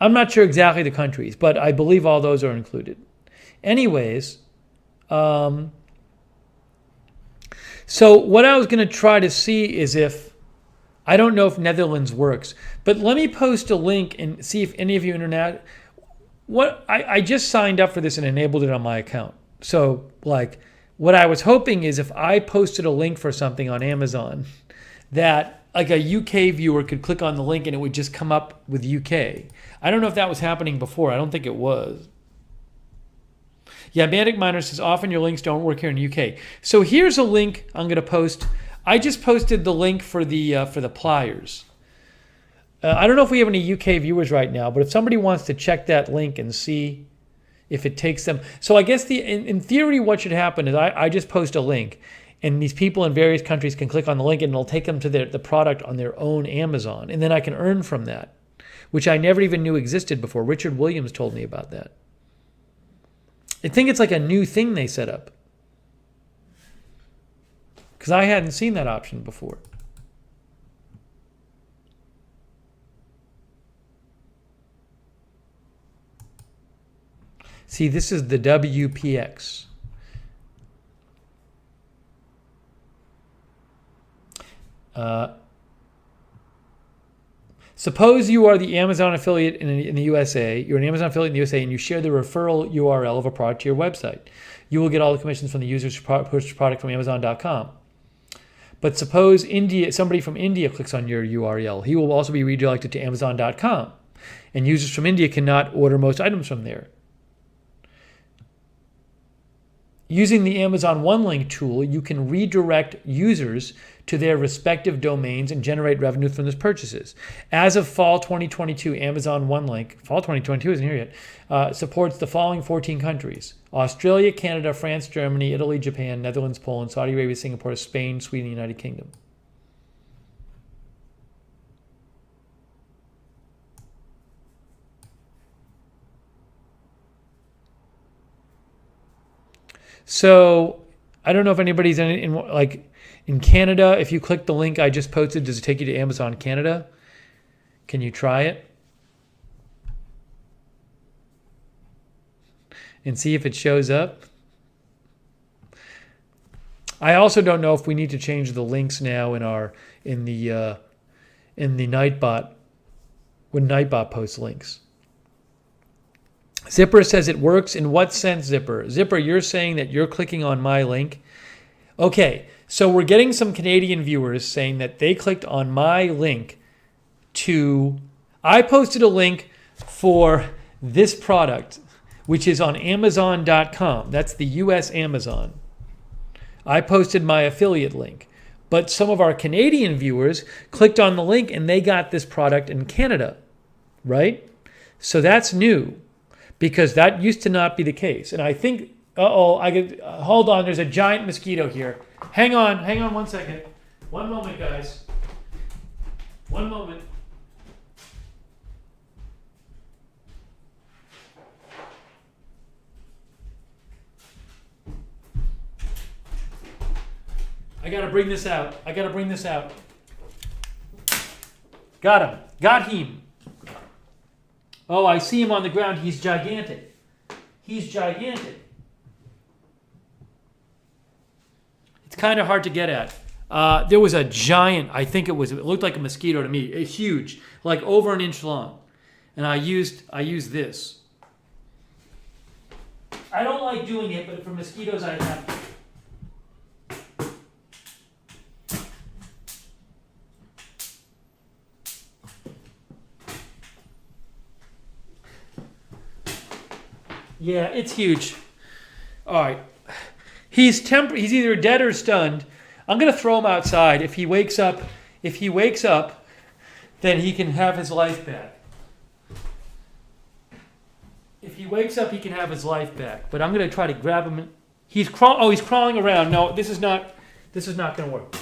[SPEAKER 1] I'm not sure exactly the countries, but I believe all those are included. Anyways, so what I was going to try to see is if, I don't know if Netherlands works, but let me post a link and see if any of you I just signed up for this and enabled it on my account. So like, what I was hoping is if I posted a link for something on Amazon that like a UK viewer could click on the link and it would just come up with UK. I don't know if that was happening before. I don't think it was. Yeah, Mantic Miner says often your links don't work here in the UK. So here's a link I'm going to post. I just posted the link for the pliers. I don't know if we have any UK viewers right now, but if somebody wants to check that link and see if it takes them. So I guess in theory what should happen is I just post a link and these people in various countries can click on the link and it'll take them to the product on their own Amazon. And then I can earn from that, which I never even knew existed before. Richard Williams told me about that. I think it's like a new thing they set up. Because because I hadn't seen that option before. See, this is the WPX. Suppose you are the Amazon affiliate in the USA. You're an Amazon affiliate in the USA, and you share the referral URL of a product to your website. You will get all the commissions from the users who purchase product from Amazon.com. But suppose somebody from India clicks on your URL. He will also be redirected to Amazon.com. And users from India cannot order most items from there. Using the Amazon OneLink tool, you can redirect users to their respective domains and generate revenue from those purchases. As of fall 2022, Amazon OneLink, fall 2022 isn't here yet, supports the following 14 countries: Australia, Canada, France, Germany, Italy, Japan, Netherlands, Poland, Saudi Arabia, Singapore, Spain, Sweden, United Kingdom. So I don't know if anybody's in Canada. If you click the link I just posted, does it take you to Amazon Canada? Can you try it and see if it shows up? I also don't know if we need to change the links now in the Nightbot when Nightbot posts links. Zipper says it works. In what sense, Zipper? Zipper, you're saying that you're clicking on my link. Okay, so we're getting some Canadian viewers saying that they clicked on my link I posted a link for this product, which is on Amazon.com. That's the US Amazon. I posted my affiliate link. But some of our Canadian viewers clicked on the link and they got this product in Canada, right? So that's new, because that used to not be the case. And I think, hold on, there's a giant mosquito here. Hang on 1 second. 1 moment, guys. 1 moment. I gotta bring this out. Got him. Got him. Oh, I see him on the ground. He's gigantic. It's kind of hard to get at. There was a giant, it looked like a mosquito to me. It's huge, like over an inch long. And I used this. I don't like doing it, but for mosquitoes I have to. Yeah, it's huge. All right. He's either dead or stunned. I'm going to throw him outside. If he wakes up, then he can have his life back. But I'm going to try to grab him. He's crawling around. No, this is not going to work.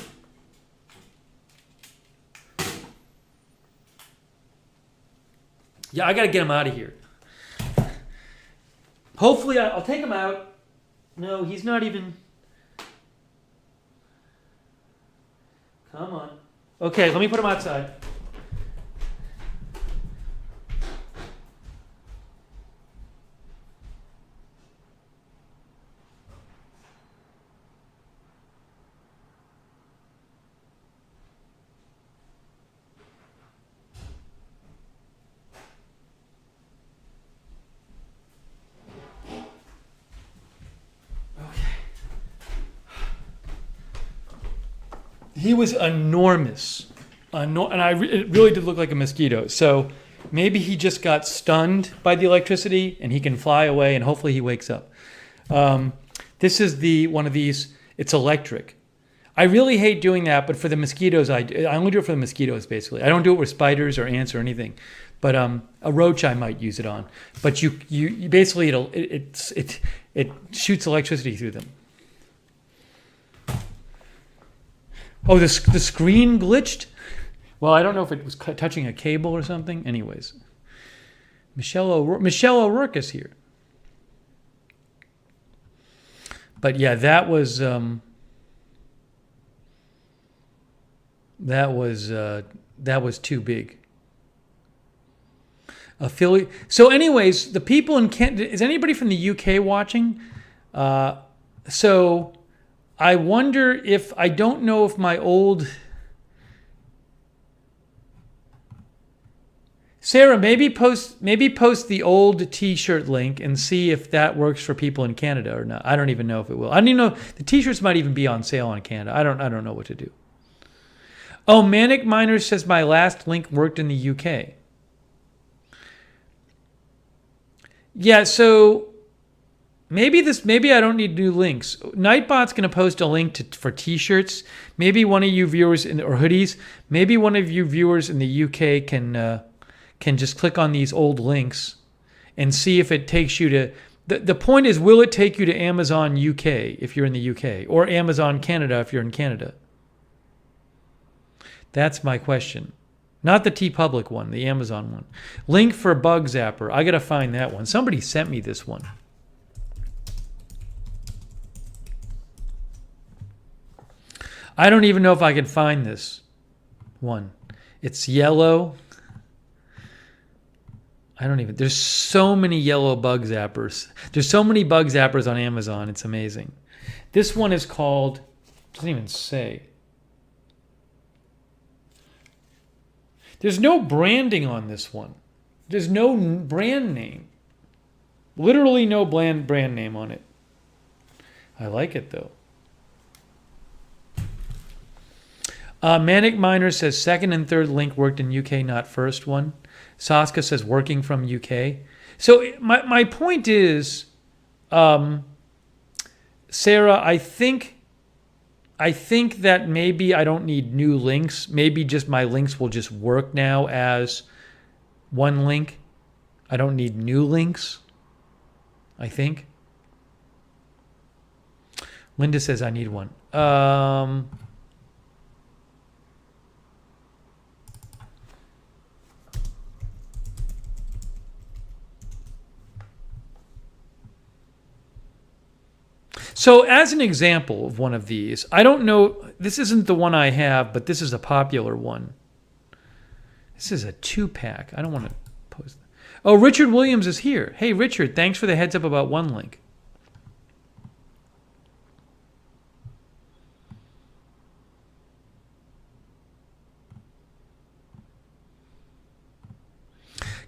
[SPEAKER 1] Yeah, I got to get him out of here. Hopefully, I'll take him out. No, he's not even. Come on. Okay, let me put him outside. He was enormous. And it really did look like a mosquito. So maybe he just got stunned by the electricity and he can fly away and hopefully he wakes up. This is one of these, it's electric. I really hate doing that, but for the mosquitoes, I only do it for the mosquitoes, basically. I don't do it with spiders or ants or anything. But a roach I might use it on. But you basically, it shoots electricity through them. Oh, the screen glitched? Well, I don't know if it was touching a cable or something. Anyways, Michelle O'Rourke is here. But yeah, that was That was too big. Affiliate. So, anyways, the people in Canada. Is anybody from the UK watching? So, I wonder if I don't know if my old Sarah, maybe post the old T-shirt link and see if that works for people in Canada or not. I don't even know if it will. I don't even know. The T-shirts might even be on sale in Canada. I don't know what to do. Oh, Manic Miner says my last link worked in the UK. Yeah, so maybe I don't need new links. Nightbot's going to post a link for T-shirts. Maybe one of you viewers or hoodies. Maybe one of you viewers in the UK can just click on these old links and see if it takes you to... The point is, will it take you to Amazon UK if you're in the UK? Or Amazon Canada if you're in Canada? That's my question. Not the TeePublic one, the Amazon one. Link for Bug Zapper. I got to find that one. Somebody sent me this one. I don't even know if I can find this one. It's yellow. There's so many yellow bug zappers. There's so many bug zappers on Amazon. It's amazing. This one is called, doesn't even say. There's no branding on this one. There's no brand name. Literally no brand name on it. I like it though. Manic Miner says second and third link worked in UK, not first one. Saska says working from UK. So my point is, Sarah, I think that maybe I don't need new links. Maybe just my links will just work now as OneLink. I don't need new links, I think. Linda says I need one. So as an example of one of these, I don't know, this isn't the one I have, but this is a popular one. This is a 2-pack. I don't want to post that. Oh, Richard Williams is here. Hey, Richard, thanks for the heads up about OneLink.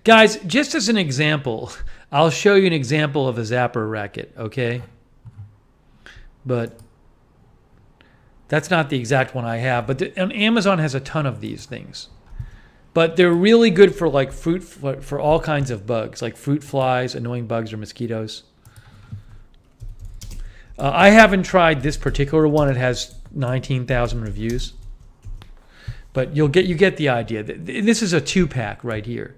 [SPEAKER 1] Guys, just as an example, I'll show you an example of a zapper racket, okay? But that's not the exact one I have. But Amazon has a ton of these things. But they're really good for like for all kinds of bugs, like fruit flies, annoying bugs, or mosquitoes. I haven't tried this particular one. It has 19,000 reviews. But you get the idea. This is a 2-pack right here.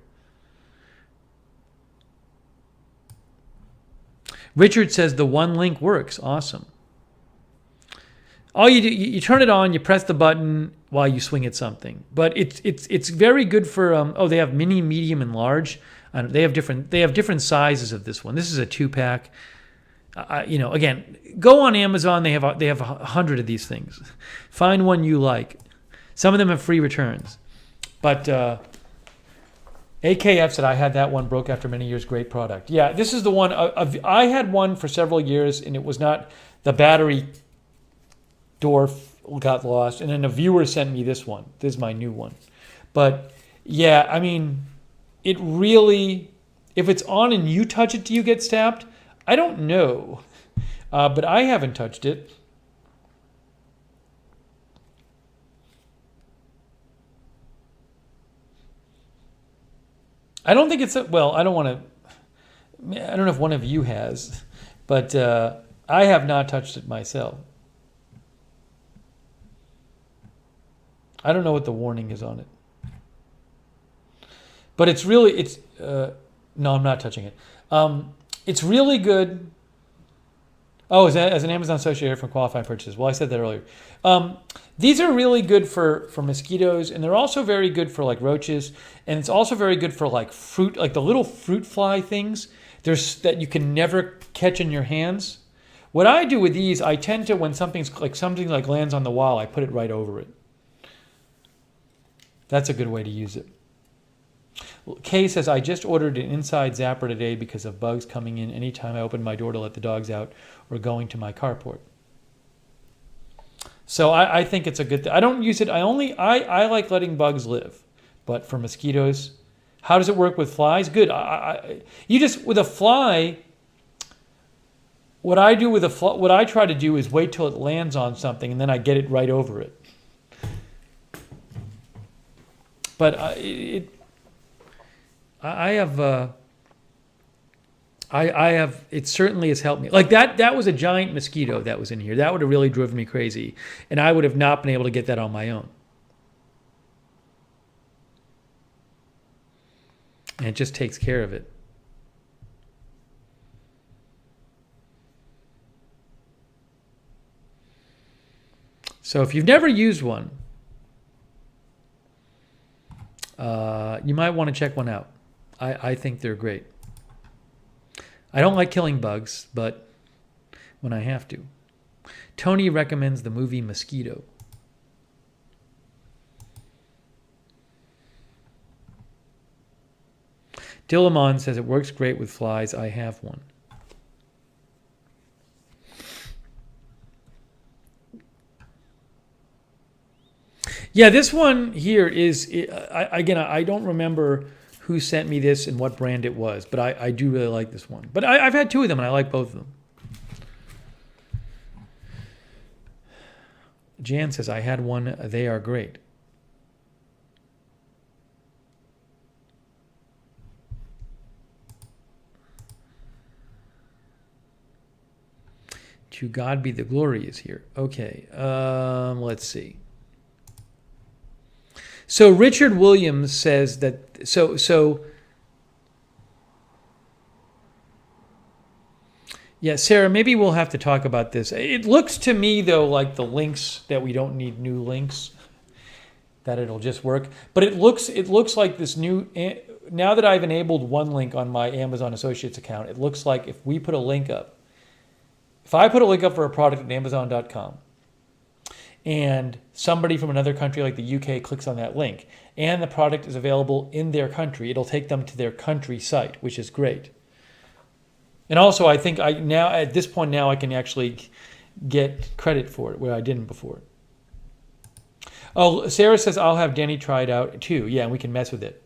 [SPEAKER 1] Richard says the OneLink works. Awesome. All you do, you turn it on, you press the button while you swing at something. But it's very good for they have mini, medium, and large. They have different sizes of this one. This is a 2-pack. Again, go on Amazon. They have 100 of these things. Find one you like. Some of them have free returns. But AKF said I had that one, broke after many years. Great product. Yeah, this is the one. I had one for several years, and it was not the battery. Door got lost, and then a viewer sent me this one. This is my new one. But yeah, I mean, it really, if it's on and you touch it, do you get stabbed? I don't know, but I haven't touched it. I don't think it's I don't know if one of you has, but I have not touched it myself. I don't know what the warning is on it. But it's really, no, I'm not touching it. It's really good. Oh, as an Amazon associate from qualifying purchases. Well, I said that earlier. These are really good for mosquitoes, and they're also very good for like roaches, and it's also very good for like fruit, like the little fruit fly things that you can never catch in your hands. What I do with these, I tend to, when something like lands on the wall, I put it right over it. That's a good way to use it. Kay says, I just ordered an inside zapper today because of bugs coming in anytime I open my door to let the dogs out or going to my carport. So I think it's a good thing. I don't use it. I like letting bugs live. But for mosquitoes, how does it work with flies? Good. You just, with a fly, what I try to do is wait till it lands on something and then I get it right over it. But I have, it certainly has helped me. Like that was a giant mosquito that was in here. That would have really driven me crazy. And I would have not been able to get that on my own. And it just takes care of it. So if you've never used one, you might want to check one out. I think they're great. I don't like killing bugs, but when I have to. Tony recommends the movie Mosquito. Dillamon says it works great with flies. I have one. Yeah, this one here is, I don't remember who sent me this and what brand it was, but I do really like this one. But I've had two of them and I like both of them. Jan says, I had one. They are great. To God be the glory is here. Okay, let's see. So Richard Williams says that, yeah, Sarah, maybe we'll have to talk about this. It looks to me, though, like the links, that we don't need new links, that it'll just work. But it looks like this new, now that I've enabled OneLink on my Amazon Associates account, it looks like if we put a link up, if I put a link up for a product at Amazon.com, and somebody from another country like the UK clicks on that link, and the product is available in their country, it'll take them to their country site, which is great. And also, I think at this point now I can actually get credit for it, where I didn't before. Oh, Sarah says, I'll have Denny try it out too. Yeah, and we can mess with it.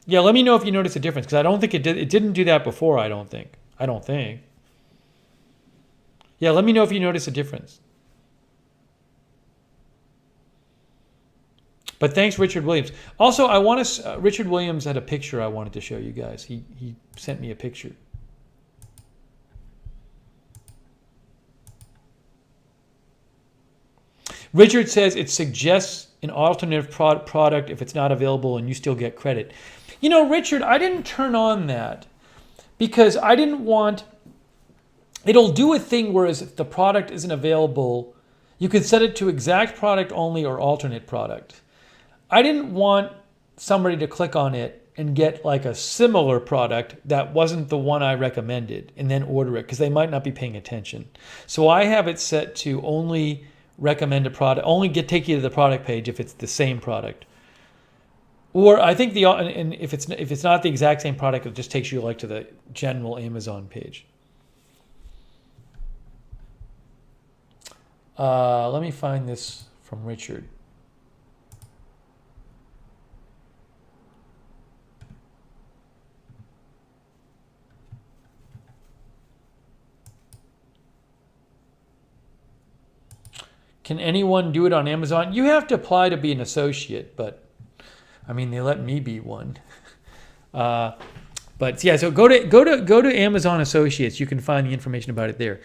[SPEAKER 1] Yeah, let me know if you notice a difference, because I don't think it did. It didn't do that before, I don't think. Yeah, let me know if you notice a difference. But thanks, Richard Williams. Also, Richard Williams had a picture I wanted to show you guys. He sent me a picture. Richard says it suggests an alternative product if it's not available and you still get credit. You know, Richard, I didn't turn on that because I didn't want... It'll do a thing whereas if the product isn't available, you can set it to exact product only or alternate product. I didn't want somebody to click on it and get like a similar product that wasn't the one I recommended and then order it because they might not be paying attention. So I have it set to only recommend a product, take you to the product page if it's the same product. Or I think if it's not the exact same product, it just takes you like to the general Amazon page. Let me find this from Richard. Can anyone do it on Amazon? You have to apply to be an associate, but I mean, they let me be one. But yeah, so go to Amazon Associates. You can find the information about it there.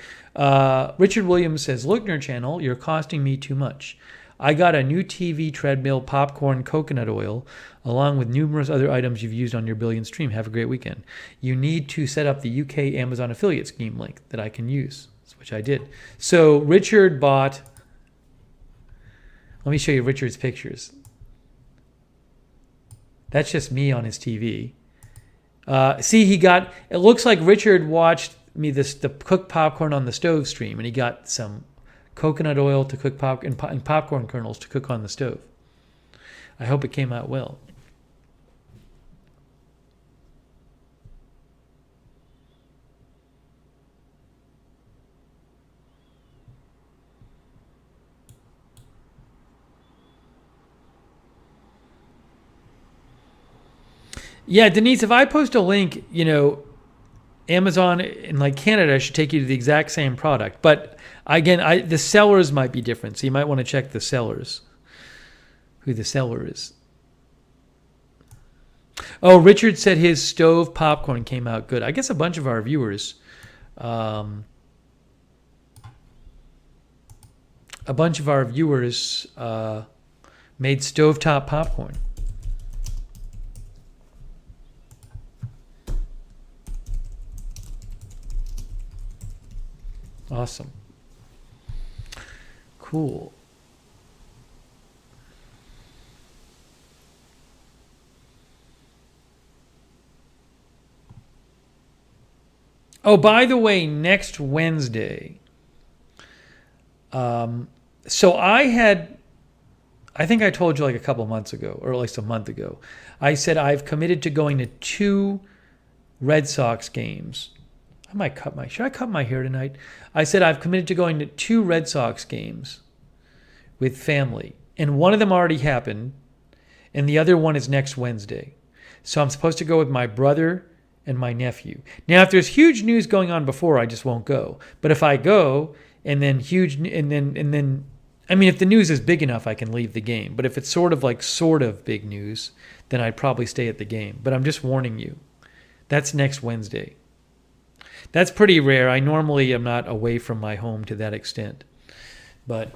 [SPEAKER 1] Richard Williams says, Lookner channel, you're costing me too much. I got a new TV, treadmill, popcorn, coconut oil, along with numerous other items you've used on your billion stream. Have a great weekend. You need to set up the UK Amazon affiliate scheme link that I can use, which I did. So Richard bought... Let me show you Richard's pictures. That's just me on his TV. See, it looks like Richard watched me the cook popcorn on the stove stream, and he got some coconut oil to cook and popcorn kernels to cook on the stove. I hope it came out well. Yeah, Denise, if I post a link, Amazon in like Canada should take you to the exact same product. But again, the sellers might be different. So you might want to check the sellers, who the seller is. Oh, Richard said his stove popcorn came out good. I guess a bunch of our viewers, made stovetop popcorn. Awesome. Cool. Oh, by the way, next Wednesday. So I think I told you like a couple months ago, or at least a month ago, I said I've committed to going to 2 Red Sox games. Should I cut my hair tonight? I said I've committed to going to 2 Red Sox games with family. And one of them already happened, and the other one is next Wednesday. So I'm supposed to go with my brother and my nephew. Now, if there's huge news going on before, I just won't go. But if I go, and then if the news is big enough, I can leave the game. But if it's sort of big news, then I'd probably stay at the game. But I'm just warning you. That's next Wednesday. That's pretty rare. I normally am not away from my home to that extent. But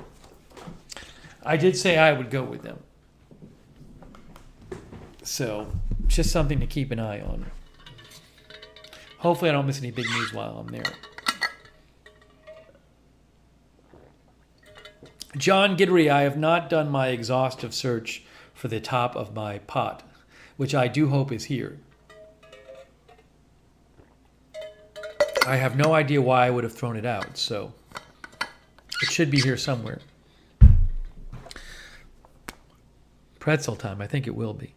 [SPEAKER 1] I did say I would go with them. So, just something to keep an eye on. Hopefully I don't miss any big news while I'm there. John Gidry, I have not done my exhaustive search for the top of my pot, which I do hope is here. I have no idea why I would have thrown it out, so it should be here somewhere. Pretzel time, I think it will be.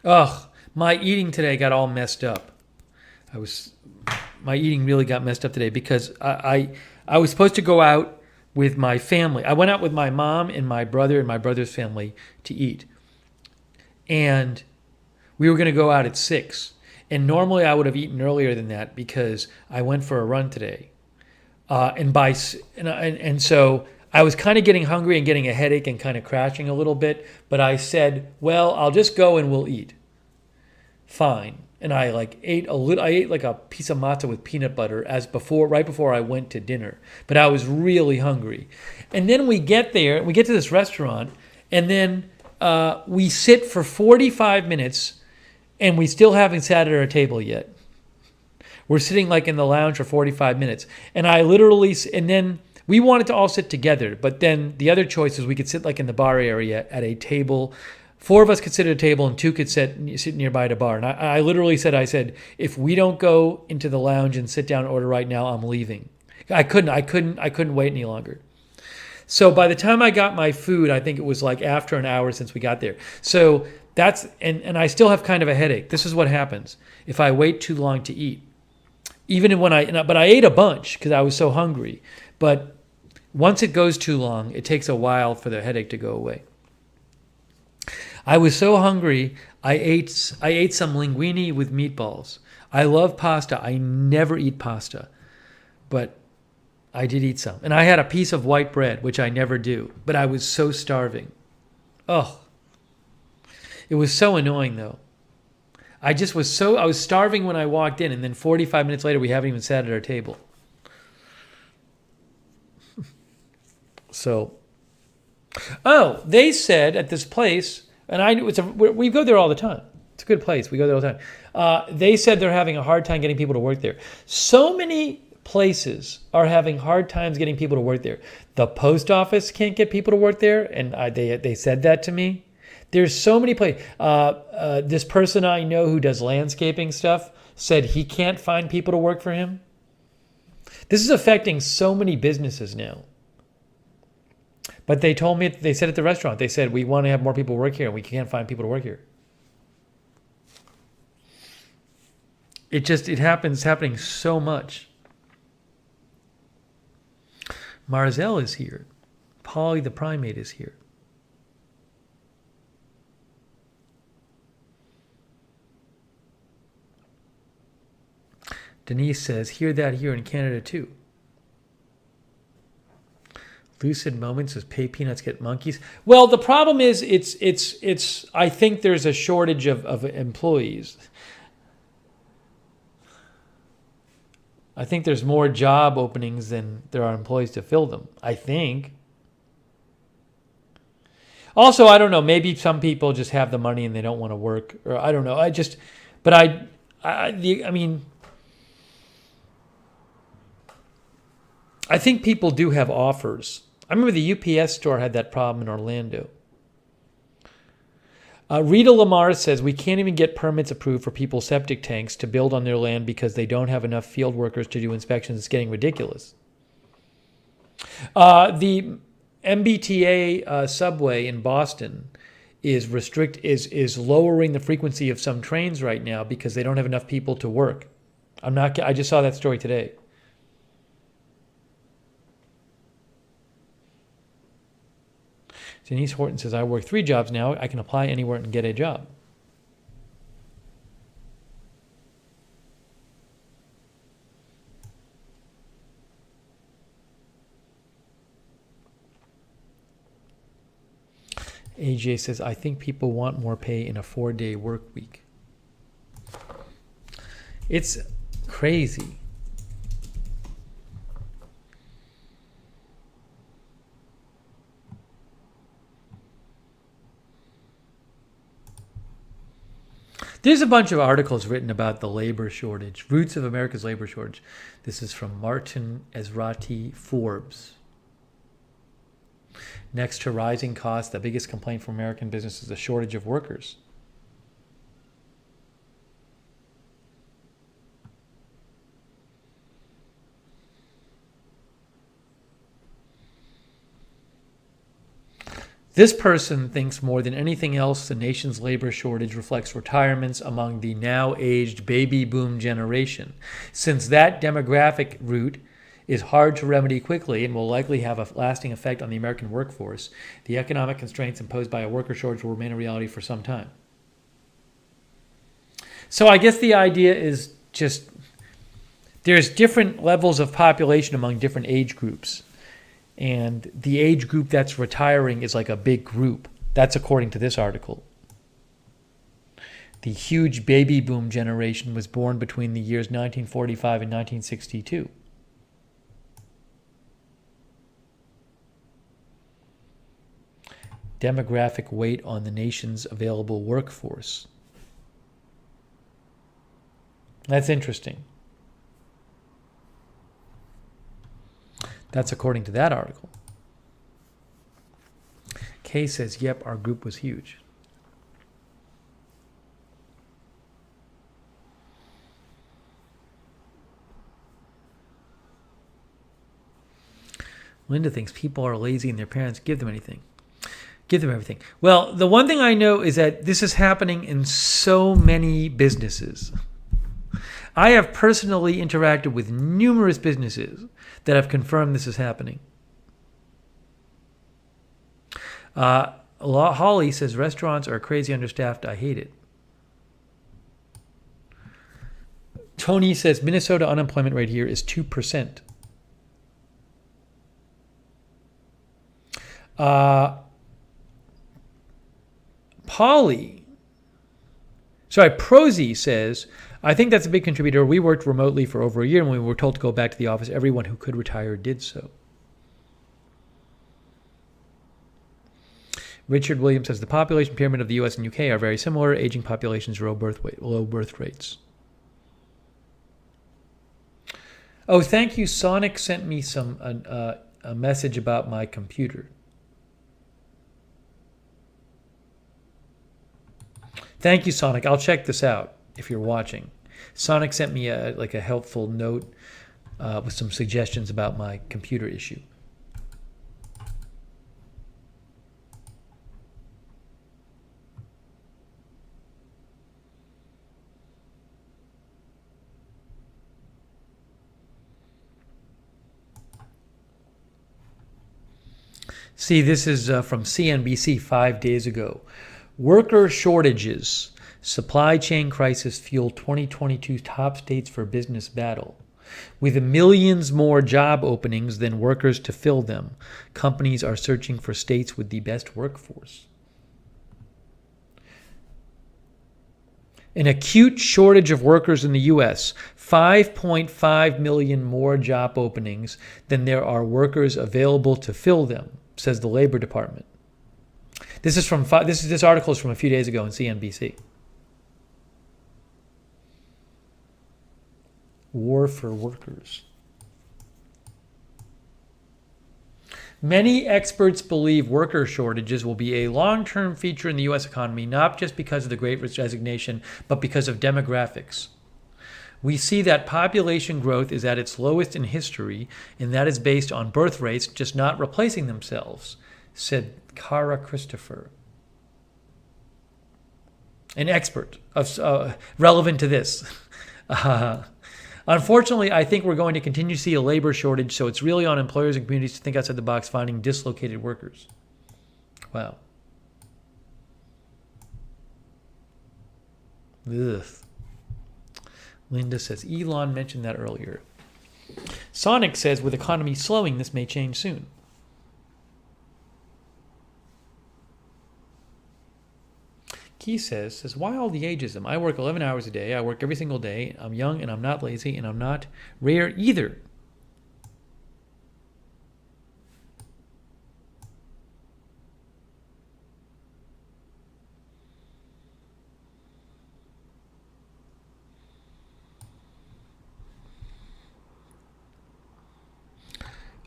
[SPEAKER 1] Ugh, my eating today got all messed up. My eating really got messed up today because I was supposed to go out with my family. I went out with my mom and my brother and my brother's family to eat. And we were going to go out at 6. And normally I would have eaten earlier than that because I went for a run today. And so I was kind of getting hungry and getting a headache and kind of crashing a little bit. But I said, well, I'll just go and we'll eat. Fine. And I ate like a piece of matzah with peanut butter right before I went to dinner. But I was really hungry. And then we get there, we get to this restaurant, and then we sit for 45 minutes, and we still haven't sat at our table yet. We're sitting in the lounge for 45 minutes. And and then we wanted to all sit together, but then the other choice is we could sit in the bar area at a table. 4 of us could sit at a table and 2 could sit nearby the bar. And I literally said, if we don't go into the lounge and sit down and order right now, I'm leaving. I couldn't wait any longer. So by the time I got my food, I think it was after an hour since we got there. So and I still have kind of a headache. This is what happens if I wait too long to eat. But I ate a bunch because I was so hungry. But once it goes too long, it takes a while for the headache to go away. I was so hungry, I ate some linguine with meatballs. I love pasta. I never eat pasta, but I did eat some. And I had a piece of white bread, which I never do, but I was so starving. Oh, it was so annoying though. I was starving when I walked in, and then 45 minutes later, we haven't even sat at our table. So, they said at this place, and we go there all the time. It's a good place. We go there all the time. They said they're having a hard time getting people to work there. So many places are having hard times getting people to work there. The post office can't get people to work there, and they said that to me. There's so many places. This person I know who does landscaping stuff said he can't find people to work for him. This is affecting so many businesses now. But they told me, they said at the restaurant, they said, we want to have more people work here and we can't find people to work here. It happening so much. Marzel is here. Polly the primate is here. Denise says, hear that here in Canada too. Lucid moments as pay peanuts get monkeys. Well, the problem is it's I think there's a shortage of employees. I think there's more job openings than there are employees to fill them. I think. Also, I don't know. Maybe some people just have the money and they don't want to work, or I don't know. I mean, I think people do have offers. I remember the UPS store had that problem in Orlando. Rita Lamar says, we can't even get permits approved for people's septic tanks to build on their land because they don't have enough field workers to do inspections. It's getting ridiculous. The MBTA subway in Boston is lowering the frequency of some trains right now because they don't have enough people to work. I just saw that story today. Denise Horton says, I work 3 jobs now. I can apply anywhere and get a job. AJ says, I think people want more pay in a 4-day work week. It's crazy. There's a bunch of articles written about the labor shortage, roots of America's labor shortage. This is from Martin Ezrati, Forbes. Next to rising costs, the biggest complaint from American business is the shortage of workers. This person thinks more than anything else the nation's labor shortage reflects retirements among the now aged baby boom generation. Since that demographic root is hard to remedy quickly and will likely have a lasting effect on the American workforce, the economic constraints imposed by a worker shortage will remain a reality for some time. So I guess the idea is just there's different levels of population among different age groups. And the age group that's retiring is like a big group. That's according to this article. The huge baby boom generation was born between the years 1945 and 1962. Demographic weight on the nation's available workforce. That's interesting. That's according to that article. Kay says, yep, our group was huge. Linda thinks people are lazy and their parents give them anything. Give them everything. Well, the one thing I know is that this is happening in so many businesses. I have personally interacted with numerous businesses that have confirmed this is happening. Holly says, restaurants are crazy understaffed. I hate it. Tony says, Minnesota unemployment rate here is 2%. Prosy says, I think that's a big contributor. We worked remotely for over a year, and when we were told to go back to the office, everyone who could retire did so. Richard Williams says, the population pyramid of the US and UK are very similar. Aging populations, low birth rates. Oh, thank you. Sonic sent me a message about my computer. Thank you, Sonic. I'll check this out if you're watching. Sonic sent me a helpful note with some suggestions about my computer issue. See, this is from CNBC 5 days ago. Worker shortages. Supply chain crisis fuel 2022 top states for business battle. With millions more job openings than workers to fill them, companies are searching for states with the best workforce. An acute shortage of workers in the U.S., 5.5 million more job openings than there are workers available to fill them, says the Labor Department. This article is from a few days ago on CNBC. War for workers. Many experts believe worker shortages will be a long-term feature in the U.S. economy, not just because of the Great Resignation, but because of demographics. We see that population growth is at its lowest in history, and that is based on birth rates just not replacing themselves, said Cara Christopher, an expert relevant to this. Unfortunately, I think we're going to continue to see a labor shortage, so it's really on employers and communities to think outside the box, finding dislocated workers. Wow. Ugh. Linda says, Elon mentioned that earlier. Sonic says, with economy slowing, this may change soon. Key says, why all the ageism? I work 11 hours a day. I work every single day. I'm young and I'm not lazy and I'm not rare either.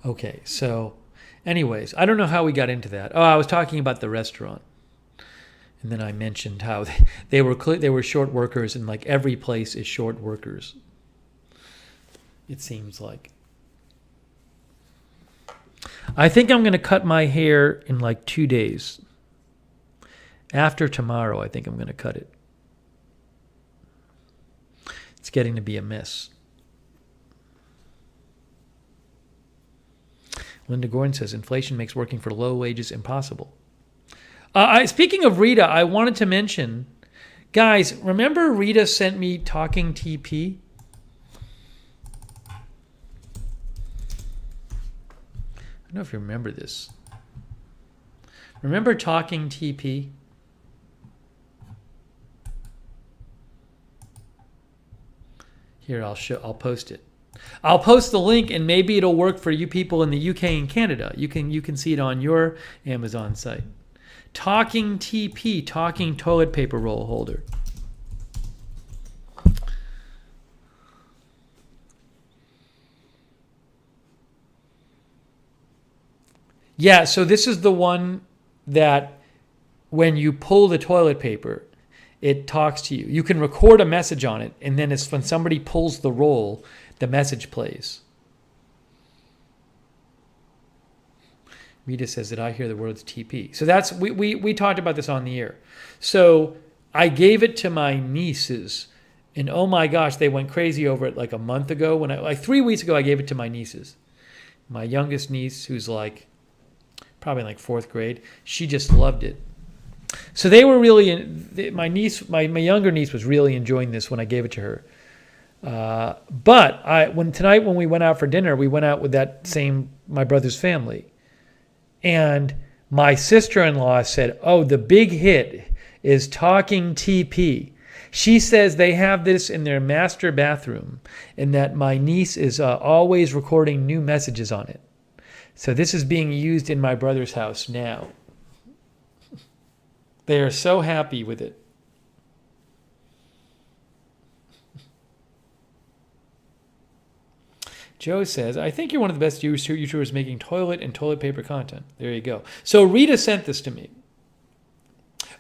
[SPEAKER 1] Okay, so anyways, I don't know how we got into that. Oh, I was talking about the restaurant. And then I mentioned how they were short workers, and like every place is short workers. It seems like. I think I'm going to cut my hair in like 2 days. After tomorrow, I think I'm going to cut it. It's getting to be a mess. Linda Gordon says, inflation makes working for low wages impossible. Speaking of Rita, I wanted to mention, guys, remember Rita sent me Talking TP? I don't know if you remember this. Remember Talking TP? Here, I'll post it. I'll post the link, and maybe it'll work for you people in the UK and Canada. You can see it on your Amazon site. Talking TP, talking toilet paper roll holder. Yeah, so this is the one that when you pull the toilet paper, it talks to you. You can record a message on it, and then it's when somebody pulls the roll, the message plays. Rita says that I hear the words TP. So that's we talked about this on the air. So I gave it to my nieces, and oh my gosh, they went crazy over it like a month ago. Like 3 weeks ago, I gave it to my nieces. My youngest niece, who's like probably like 4th grade, she just loved it. So they were really my younger niece was really enjoying this when I gave it to her. But tonight when we went out for dinner, we went out with my brother's family. And my sister-in-law said, oh, the big hit is Talking TP. She says they have this in their master bathroom and that my niece is always recording new messages on it. So this is being used in my brother's house now. They are so happy with it. Joe says, I think you're one of the best YouTubers making toilet and toilet paper content. There you go. So Rita sent this to me.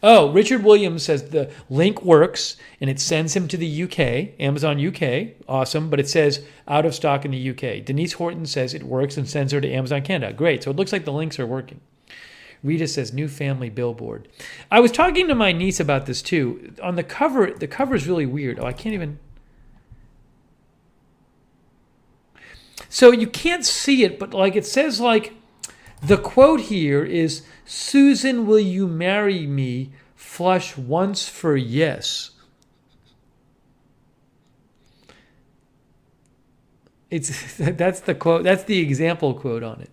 [SPEAKER 1] Oh, Richard Williams says the link works and it sends him to the UK, Amazon UK. Awesome. But it says out of stock in the UK. Denise Horton says it works and sends her to Amazon Canada. Great. So it looks like the links are working. Rita says new family billboard. I was talking to my niece about this too. On the cover is really weird. Oh, I can't even. So you can't see it, but like it says like the quote here is, Susan, will you marry me? Flush once for yes. That's the quote. That's the example quote on it.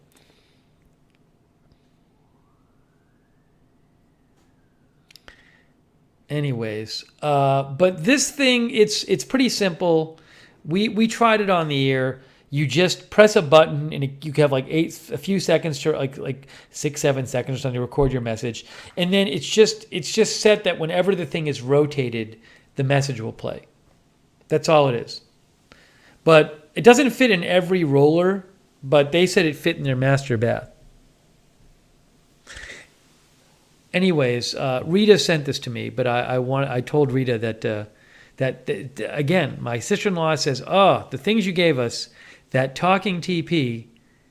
[SPEAKER 1] Anyways, but this thing, it's pretty simple. We tried it on the air. You just press a button and you have like a few seconds to like 6-7 seconds or something to record your message, and then it's just set that whenever the thing is rotated, the message will play. That's all it is. But it doesn't fit in every roller. But they said it fit in their master bath. Anyways, Rita sent this to me, but I told Rita that again, my sister-in-law says, oh, the things you gave us, that talking TP,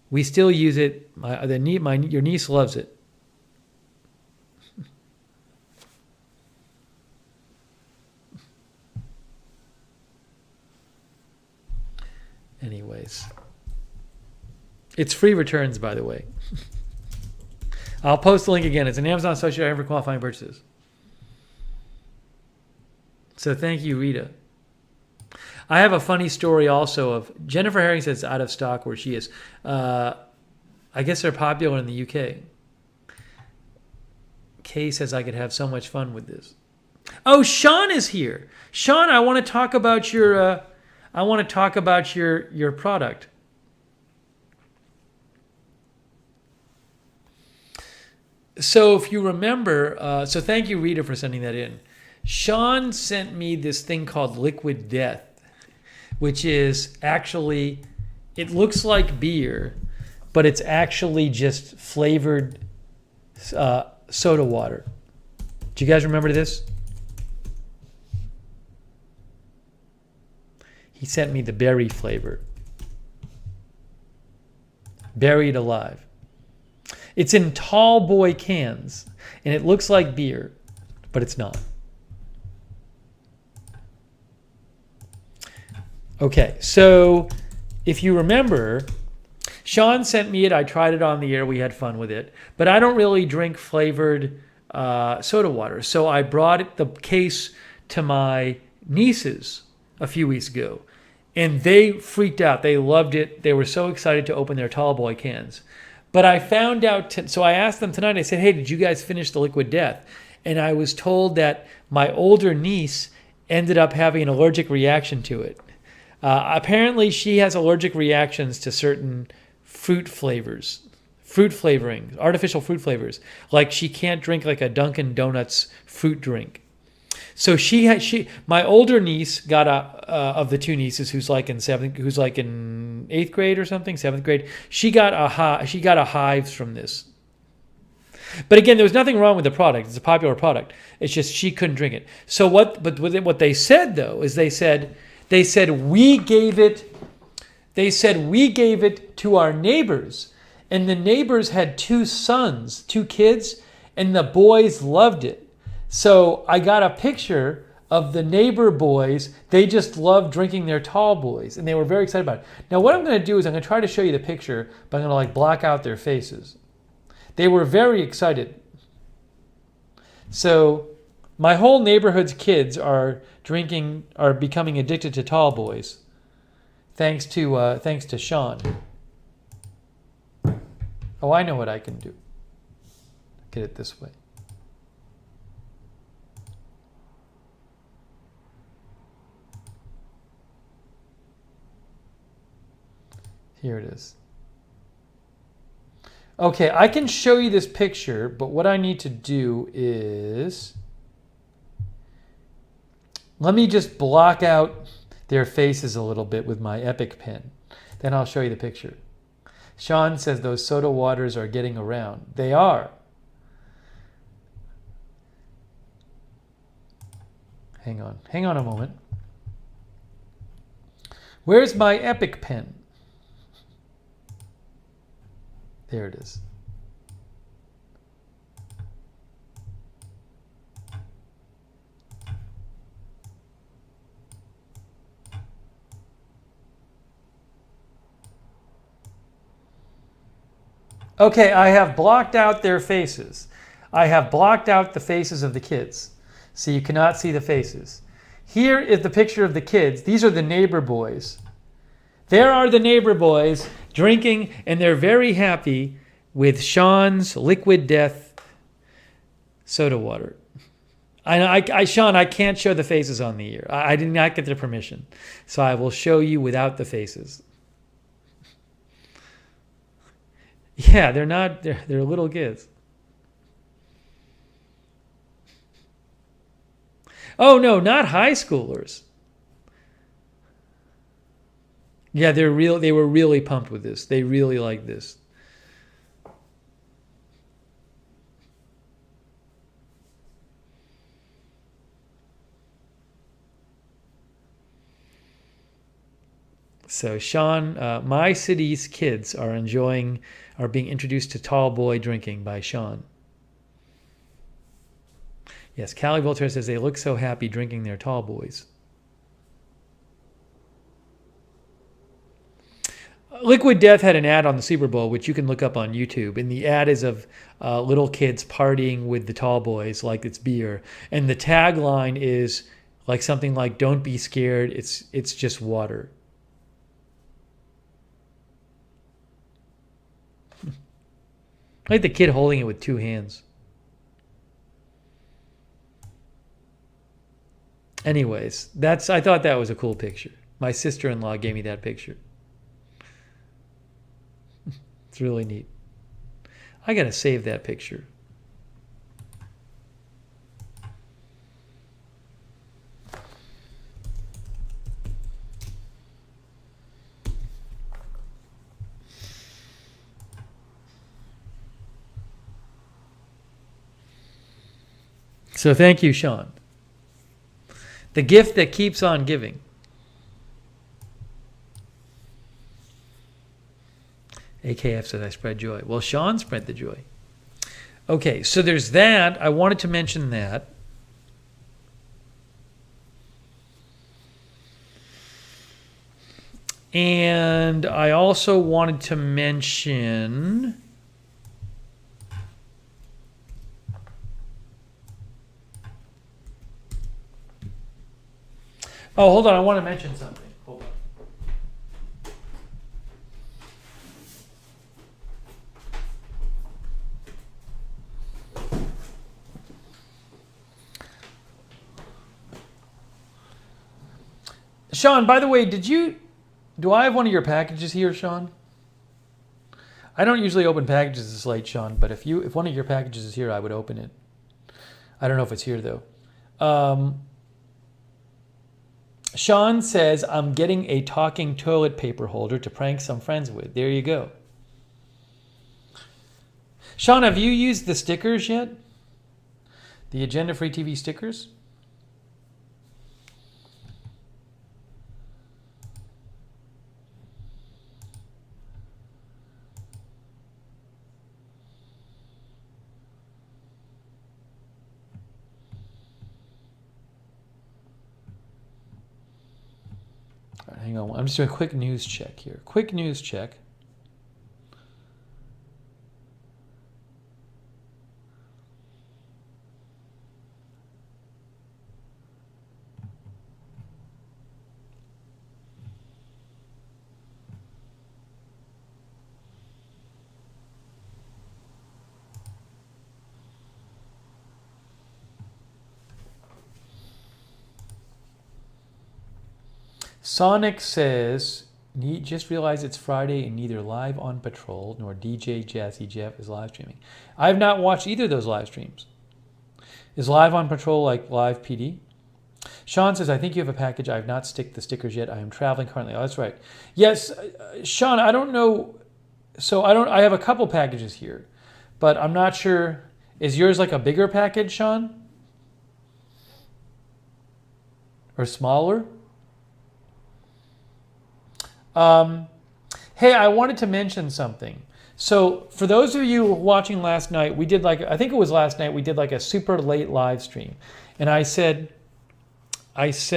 [SPEAKER 1] we still use it. Your niece loves it. Anyways, it's free returns, by the way. I'll post the link again. It's an Amazon associate item for qualifying purchases. So thank you, Rita. I have a funny story also of Jennifer Herring says out of stock where she is. I guess they're popular in the UK. Kay says I could have so much fun with this. Oh, Sean is here. Sean, I want to talk about your your product. So if you remember, so thank you, Rita, for sending that in. Sean sent me this thing called Liquid Death, which is actually, it looks like beer, but it's actually just flavored soda water. Do you guys remember this? He sent me the berry flavor. Buried alive. It's in tall boy cans, and it looks like beer, but it's not. Okay, so if you remember, Sean sent me it. I tried it on the air. We had fun with it. But I don't really drink flavored soda water. So I brought the case to my nieces a few weeks ago, and they freaked out. They loved it. They were so excited to open their tall boy cans. But I found out, so I asked them tonight, I said, hey, did you guys finish the Liquid Death? And I was told that my older niece ended up having an allergic reaction to it. Apparently, she has allergic reactions to certain fruit flavorings, artificial fruit flavors. Like she can't drink like a Dunkin' Donuts fruit drink. So my older niece got of the two nieces who's like in 8th grade or something, 7th grade. She got a hives from this. But again, there was nothing wrong with the product. It's a popular product. It's just she couldn't drink it. So what they said though is they said we gave it to our neighbors, and the neighbors had 2 sons, 2 kids, and the boys loved it. So I got a picture of the neighbor boys. They just loved drinking their tall boys, and they were very excited about it. Now what I'm going to do is I'm going to try to show you the picture, but I'm going to block out their faces. They were very excited. So my whole neighborhood's kids are becoming addicted to tall boys, thanks to Sean. Oh, I know what I can do. Get it this way. Here it is. Okay, I can show you this picture, but what I need to do is, let me just block out their faces a little bit with my Epic pen. Then I'll show you the picture. Sean says those soda waters are getting around. They are. Hang on a moment. Where's my Epic pen? There it is. Okay, I have blocked out their faces. I have blocked out the faces of the kids. So you cannot see the faces. Here is the picture of the kids. These are the neighbor boys. There are the neighbor boys drinking, and they're very happy with Sean's Liquid Death soda water. Sean, I can't show the faces on the air. I did not get their permission. So I will show you without the faces. Yeah, they're little kids. Oh no, not high schoolers. Yeah, they were really pumped with this. They really like this. So Sean, my city's kids are being introduced to tall boy drinking by Sean. Yes, Callie Voltaire says they look so happy drinking their tall boys. Liquid Death had an ad on the Super Bowl, which you can look up on YouTube. And the ad is of little kids partying with the tall boys like it's beer. And the tagline is like something like, "Don't be scared, it's just water." Like the kid holding it with two hands. Anyways, I thought that was a cool picture. My sister-in-law gave me that picture. It's really neat. I gotta save that picture. So thank you, Sean. The gift that keeps on giving. AKF says I spread joy. Well, Sean spread the joy. Okay, so there's that. I wanted to mention that. And I also wanted to mention... Oh, hold on. I want to mention something. Hold on. Sean, by the way, do I have one of your packages here, Sean? I don't usually open packages this late, Sean, but if one of your packages is here, I would open it. I don't know if it's here, though. Sean says, I'm getting a talking toilet paper holder to prank some friends with. There you go. Sean, have you used the stickers yet? The Agenda Free TV stickers? Hang on, I'm just doing a quick news check here. Quick news check. Sonic says, just realized it's Friday and neither Live on Patrol nor DJ Jazzy Jeff is live streaming. I have not watched either of those live streams. Is Live on Patrol like Live PD? Sean says, I think you have a package. I have not sticked the stickers yet. I am traveling currently. Oh, that's right. Yes, Sean, I don't know. So I have a couple packages here, but I'm not sure. Is yours like a bigger package, Sean? or smaller. Hey, I wanted to mention something. So for those of you watching last night, we did I think it was last night, we did a super late live stream. And I said as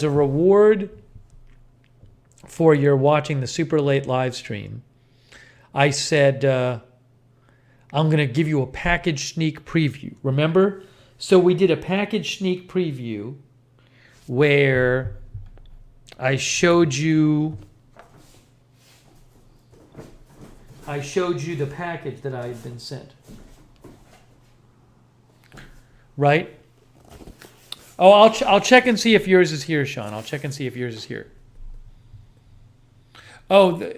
[SPEAKER 1] a reward for your watching the super late live stream, I said, I'm going to give you a package sneak preview. Remember? So we did a package sneak preview where I showed you the package that I had been sent. Right? Oh, I'll check and see if yours is here, Sean. I'll check and see if yours is here. Oh,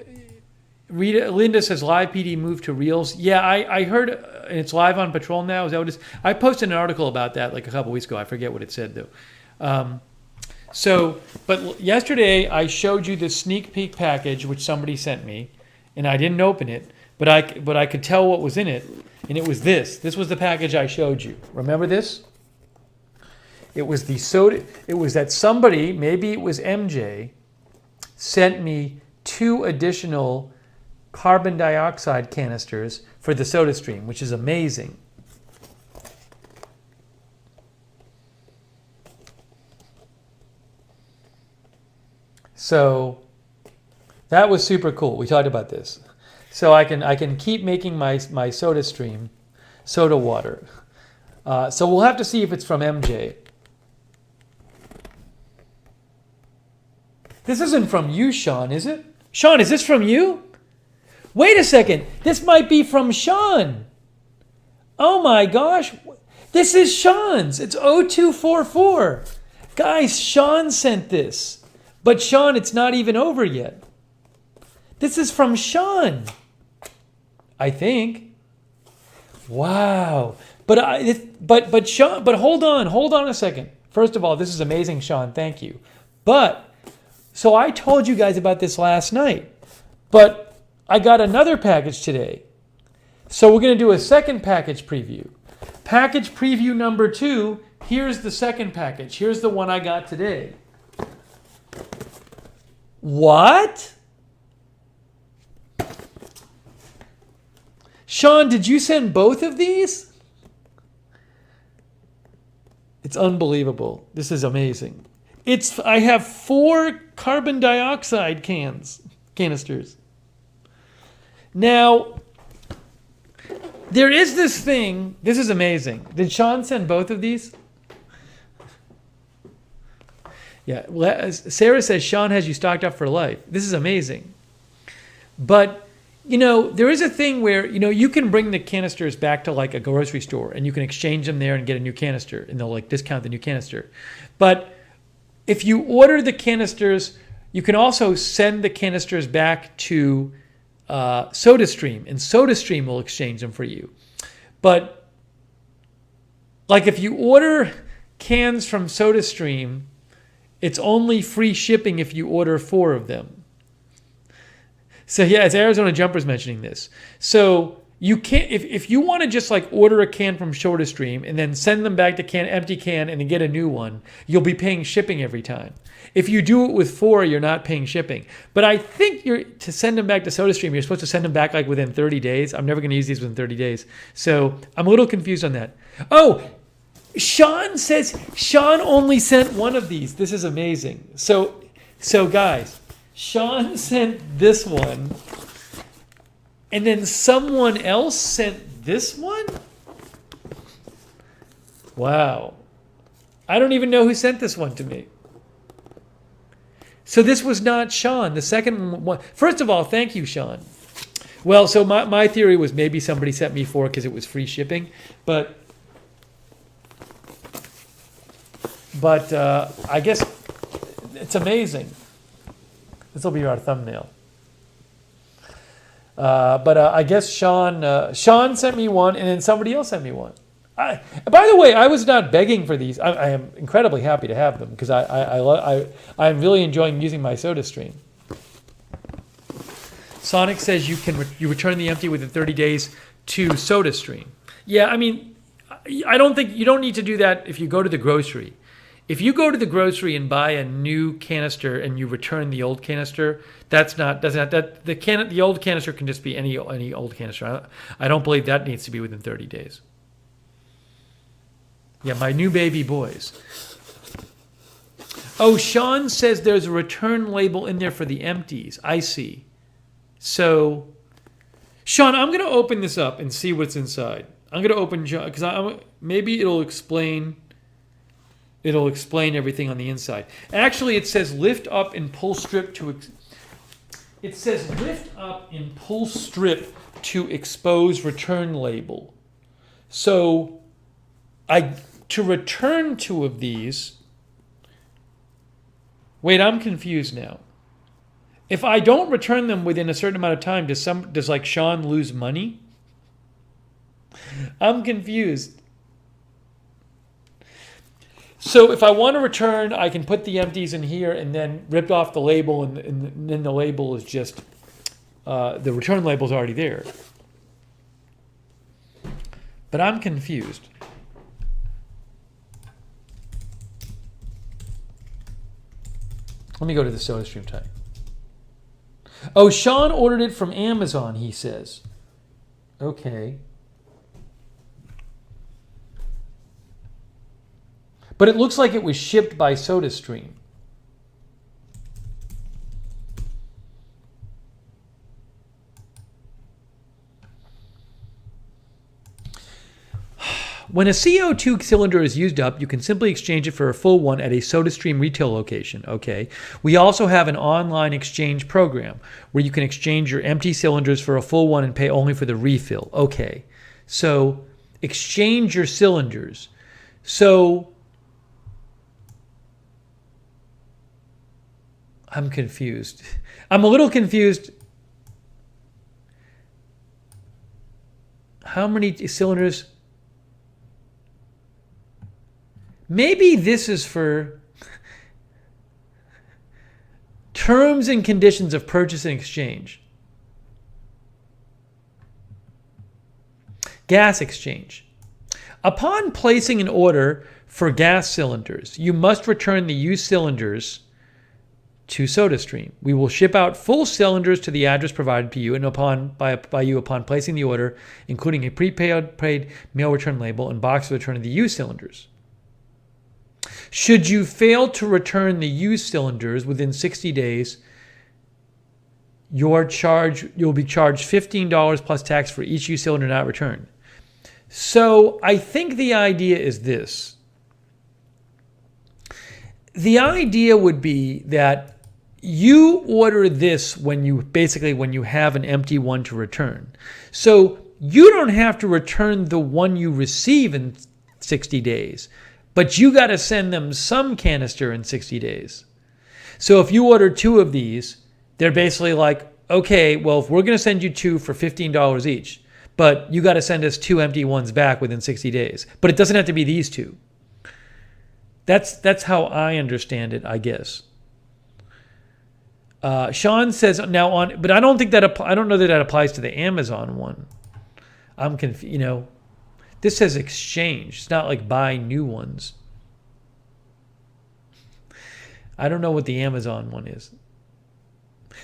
[SPEAKER 1] Linda says live PD moved to Reels. Yeah, I heard it's live on Patrol now. Is that what it is? I posted an article about that a couple weeks ago. I forget what it said though. But yesterday I showed you the sneak peek package which somebody sent me, and I didn't open it, but I could tell what was in it, and it was this. This was the package I showed you. Remember this? It was the soda. It was that somebody, maybe it was MJ, sent me 2 additional carbon dioxide canisters for the SodaStream, which is amazing. So that was super cool. We talked about this. So I can keep making my SodaStream soda water. So we'll have to see if it's from MJ. This isn't from you, Sean, is it? Sean, is this from you? Wait a second. This might be from Sean. Oh my gosh. This is Sean's. It's 0244. Guys, Sean sent this. But Sean, it's not even over yet. This is from Sean. I think. Wow. But Sean, but hold on a second. First of all, this is amazing, Sean. Thank you. So I told you guys about this last night, but I got another package today. So we're going to do a second package preview. Package preview number 2, here's the second package. Here's the one I got today. What? Sean, did you send both of these? It's unbelievable. This is amazing. I have 4 carbon dioxide canisters. Now, there is this thing. This is amazing. Did Sean send both of these? Yeah. Sarah says Sean has you stocked up for life. This is amazing. But, there is a thing where, you can bring the canisters back to a grocery store and you can exchange them there and get a new canister and they'll discount the new canister. But if you order the canisters, you can also send the canisters back to SodaStream, and SodaStream will exchange them for you. But if you order cans from SodaStream, it's only free shipping if you order 4 of them. So yeah, it's Arizona Jumpers mentioning this. So you can't, if you want to just order a can from SodaStream and then send them back to empty can and then get a new one, you'll be paying shipping every time. If you do it with 4, you're not paying shipping. But I think to send them back to SodaStream, you're supposed to send them back within 30 days. I'm never going to use these within 30 days. So I'm a little confused on that. Oh, Sean says Sean only sent 1 of these. This is amazing. So guys, Sean sent this one. And then someone else sent this one? Wow. I don't even know who sent this one to me. So this was not Sean. The second one. First of all, thank you, Sean. Well, so my theory was maybe somebody sent me 4 because it was free shipping. But I guess it's amazing. This will be our thumbnail. I guess Sean sent me one, and then somebody else sent me one. By the way, I was not begging for these. I am incredibly happy to have them because I'm really enjoying using my SodaStream. Sonic says you return the empty within 30 days to SodaStream. Yeah, I mean, I don't think you don't need to do that if you go to the grocery. If you go to the grocery and buy a new canister and you return the old canister, the old canister can just be any old canister. I don't believe that needs to be within 30 days. Yeah, my new baby boys. Oh, Sean says there's a return label in there for the empties. I see. So, Sean, I'm going to open this up and see what's inside. I'm going to open because maybe it'll explain everything on the inside. Actually, it says lift up and pull strip to. It says lift up and pull strip to expose return label. So, to return 2 of these. Wait, I'm confused now. If I don't return them within a certain amount of time, does like Sean lose money? I'm confused. So if I want to return, I can put the empties in here and then rip off the label, and then the label is just the return label is already there. But I'm confused. Let me go to the SodaStream tag. Oh, Sean ordered it from Amazon, he says. Okay. But it looks like it was shipped by SodaStream. When a CO2 cylinder is used up, you can simply exchange it for a full one at a SodaStream retail location. Okay. We also have an online exchange program where you can exchange your empty cylinders for a full one and pay only for the refill. Okay. So exchange your cylinders. So I'm confused. I'm a little confused. How many cylinders? Maybe this is for terms and conditions of purchase and exchange. Gas exchange. Upon placing an order for gas cylinders, you must return the used cylinders to SodaStream. We will ship out full cylinders to the address provided to you and upon placing the order, including a prepaid mail return label and box of return of the used cylinders. Should you fail to return the used cylinders within 60 days, you'll be charged $15 plus tax for each used cylinder not returned. So I think the idea is this. The idea would be that you order this when you have an empty one to return. So you don't have to return the one you receive in 60 days. But you got to send them some canister in 60 days. So if you order 2 of these, they're basically like, okay, well, if we're going to send you 2 for $15 each, but you got to send us 2 empty ones back within 60 days. But it doesn't have to be these 2. That's how I understand it, I guess. Sean says but I don't think I don't know that applies to the Amazon one. I'm confused. This says exchange. It's not like buy new ones. I don't know what the Amazon one is.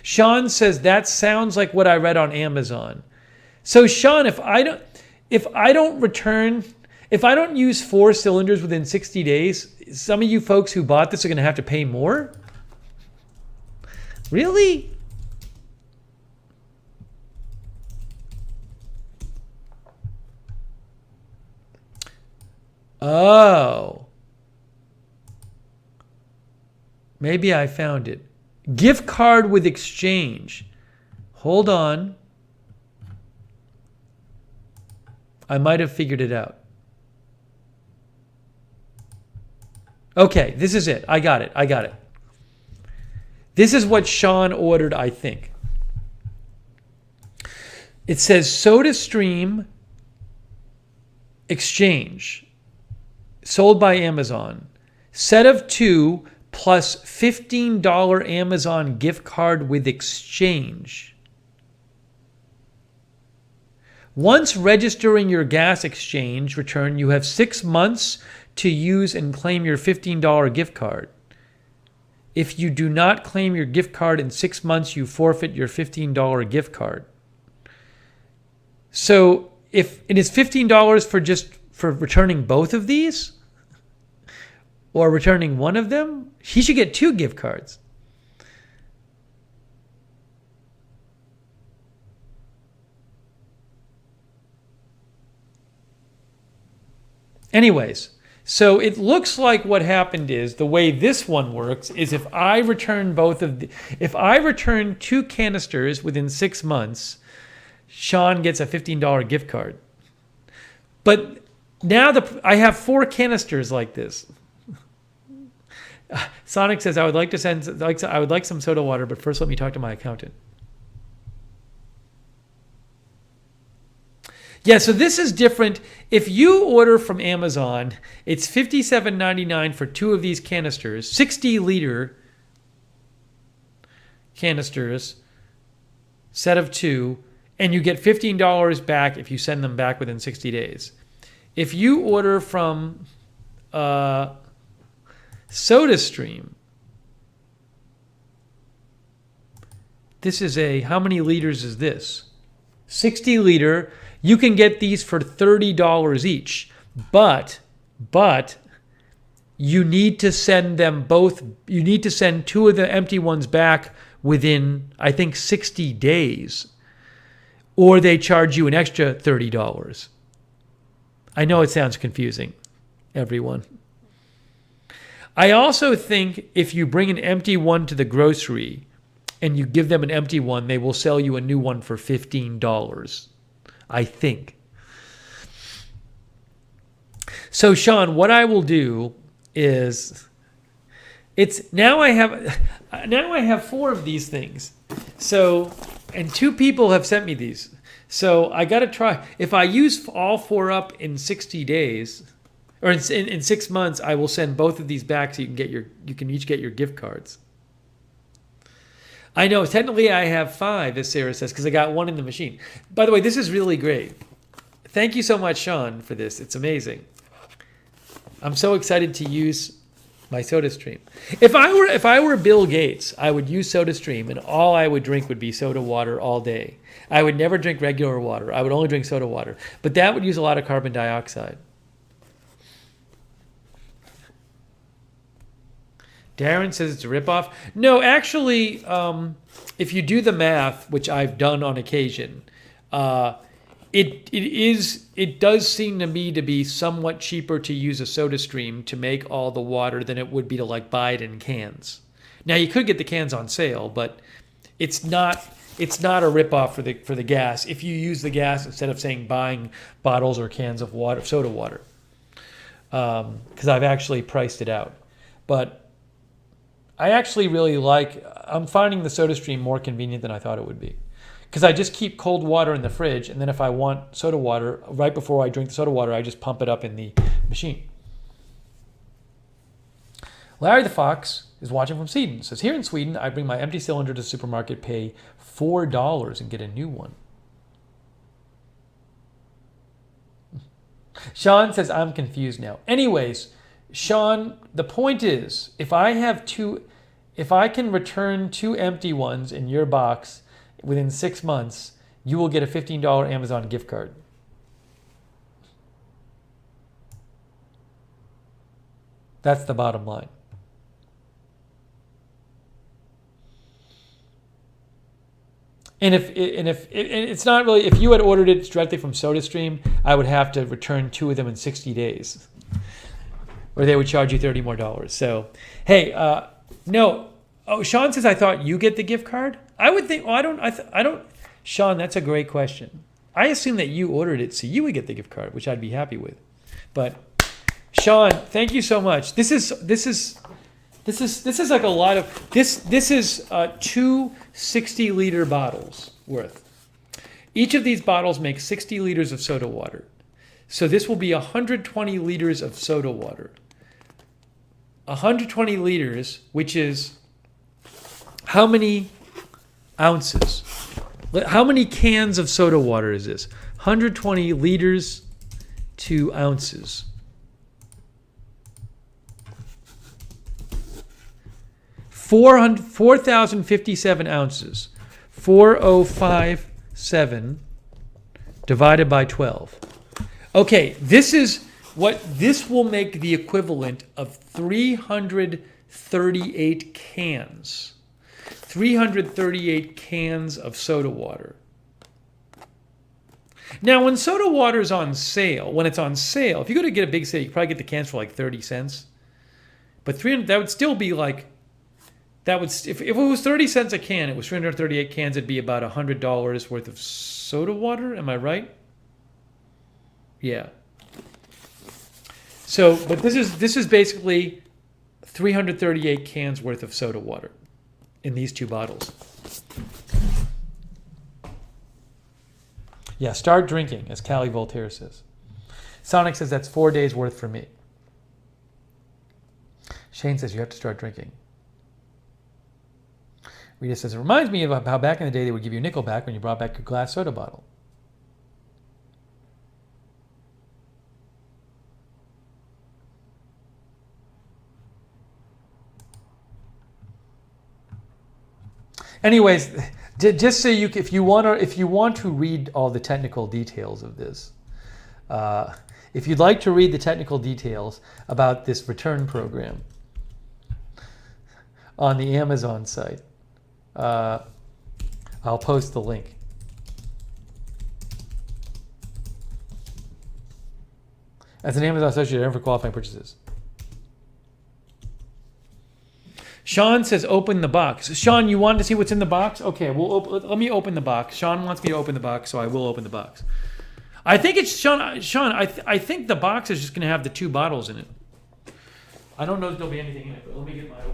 [SPEAKER 1] Sean says that sounds like what I read on Amazon. So Sean, if I don't use 4 cylinders within 60 days, some of you folks who bought this are going to have to pay more? Really? Oh. Maybe I found it. Gift card with exchange. Hold on. I might have figured it out. Okay, this is it. I got it. This is what Sean ordered, I think. It says SodaStream exchange. Sold by Amazon. Set of 2 plus $15 Amazon gift card with exchange. Once registering your gas exchange return, you have 6 months to use and claim your $15 gift card. If you do not claim your gift card in 6 months, you forfeit your $15 gift card. So if it is $15 for returning both of these, or returning one of them, he should get 2 gift cards. Anyways, so it looks like what happened is the way this one works is if I return if I return 2 canisters within 6 months, Sean gets a $15 gift card. But now I have 4 canisters like this. Sonic says I would like some soda water, but first let me talk to my accountant. Yeah, so this is different. If you order from Amazon, it's $57.99 for 2 of these canisters, 60-liter canisters, set of 2, and you get $15 back if you send them back within 60 days. If you order from SodaStream, this is how many liters is this? 60-liter. You can get these for $30 each, but you need to send them both. You need to send 2 of the empty ones back within, I think, 60 days, or they charge you an extra $30. I know it sounds confusing, everyone. I also think if you bring an empty one to the grocery and you give them an empty one, they will sell you a new one for $15. I think. So Sean, what I will do is now I have 4 of these things. So, and 2 people have sent me these. So I got to try. If I use all 4 up in 60 days, or in 6 months, I will send both of these back so you can each get your gift cards. I know, technically I have 5, as Sarah says, because I got 1 in the machine. By the way, this is really great. Thank you so much, Sean, for this. It's amazing. I'm so excited to use my SodaStream. If I were Bill Gates, I would use SodaStream, and all I would drink would be soda water all day. I would never drink regular water. I would only drink soda water. But that would use a lot of carbon dioxide. Darren says it's a ripoff. No, actually, if you do the math, which I've done on occasion, it does seem to me to be somewhat cheaper to use a SodaStream to make all the water than it would be to buy it in cans. Now you could get the cans on sale, but it's not a ripoff for the gas if you use the gas instead of buying bottles or cans of water, soda water, because I've actually priced it out, but. I actually really I'm finding the SodaStream more convenient than I thought it would be. Because I just keep cold water in the fridge, and then if I want soda water, right before I drink the soda water, I just pump it up in the machine. Larry the Fox is watching from Sweden. Says, here in Sweden, I bring my empty cylinder to the supermarket, pay $4 and get a new one. Sean says, I'm confused now. Anyways, Sean, the point is, if I can return 2 empty ones in your box within 6 months, you will get a $15 Amazon gift card. That's the bottom line. And if it's not really, if you had ordered it directly from SodaStream, I would have to return 2 of them in 60 days. Or they would charge you $30 more. So, hey, no. Oh, Sean says, I thought you get the gift card? I would think, I don't. Sean, that's a great question. I assume that you ordered it so you would get the gift card, which I'd be happy with. But, Sean, thank you so much. This is like a lot of, this is 2 60-liter bottles worth. Each of these bottles makes 60 liters of soda water. So this will be 120 liters of soda water. 120 liters, which is how many ounces? How many cans of soda water is this? 120 liters to ounces. 4,057 ounces. 4,057 divided by 12. Okay, this will make the equivalent of 338 cans. 338 cans of soda water. Now, when soda water is on sale, if you go to get a big sale, you probably get the cans for like 30 cents. But 300, that would still be like, if it was 30 cents a can, it was 338 cans, it'd be about $100 worth of soda water. Am I right? Yeah. So, but this is basically 338 cans worth of soda water in these two bottles. Yeah, start drinking, as Callie Voltaire says. Sonic says that's 4 days worth for me. Shane says you have to start drinking. Rita says, it reminds me of how back in the day they would give you a nickel back when you brought back your glass soda bottle. Anyways, just so if you want to read all the technical details of this, if you'd like to read the technical details about this return program on the Amazon site, I'll post the link. As an Amazon associate, for qualifying purchases. Sean says, open the box. Sean, you wanted to see what's in the box? Okay, let me open the box. Sean wants me to open the box, so I will open the box. I think it's, Sean, I think the box is just going to have the two bottles in it. I don't know if there'll be anything in it, but let me get my opener.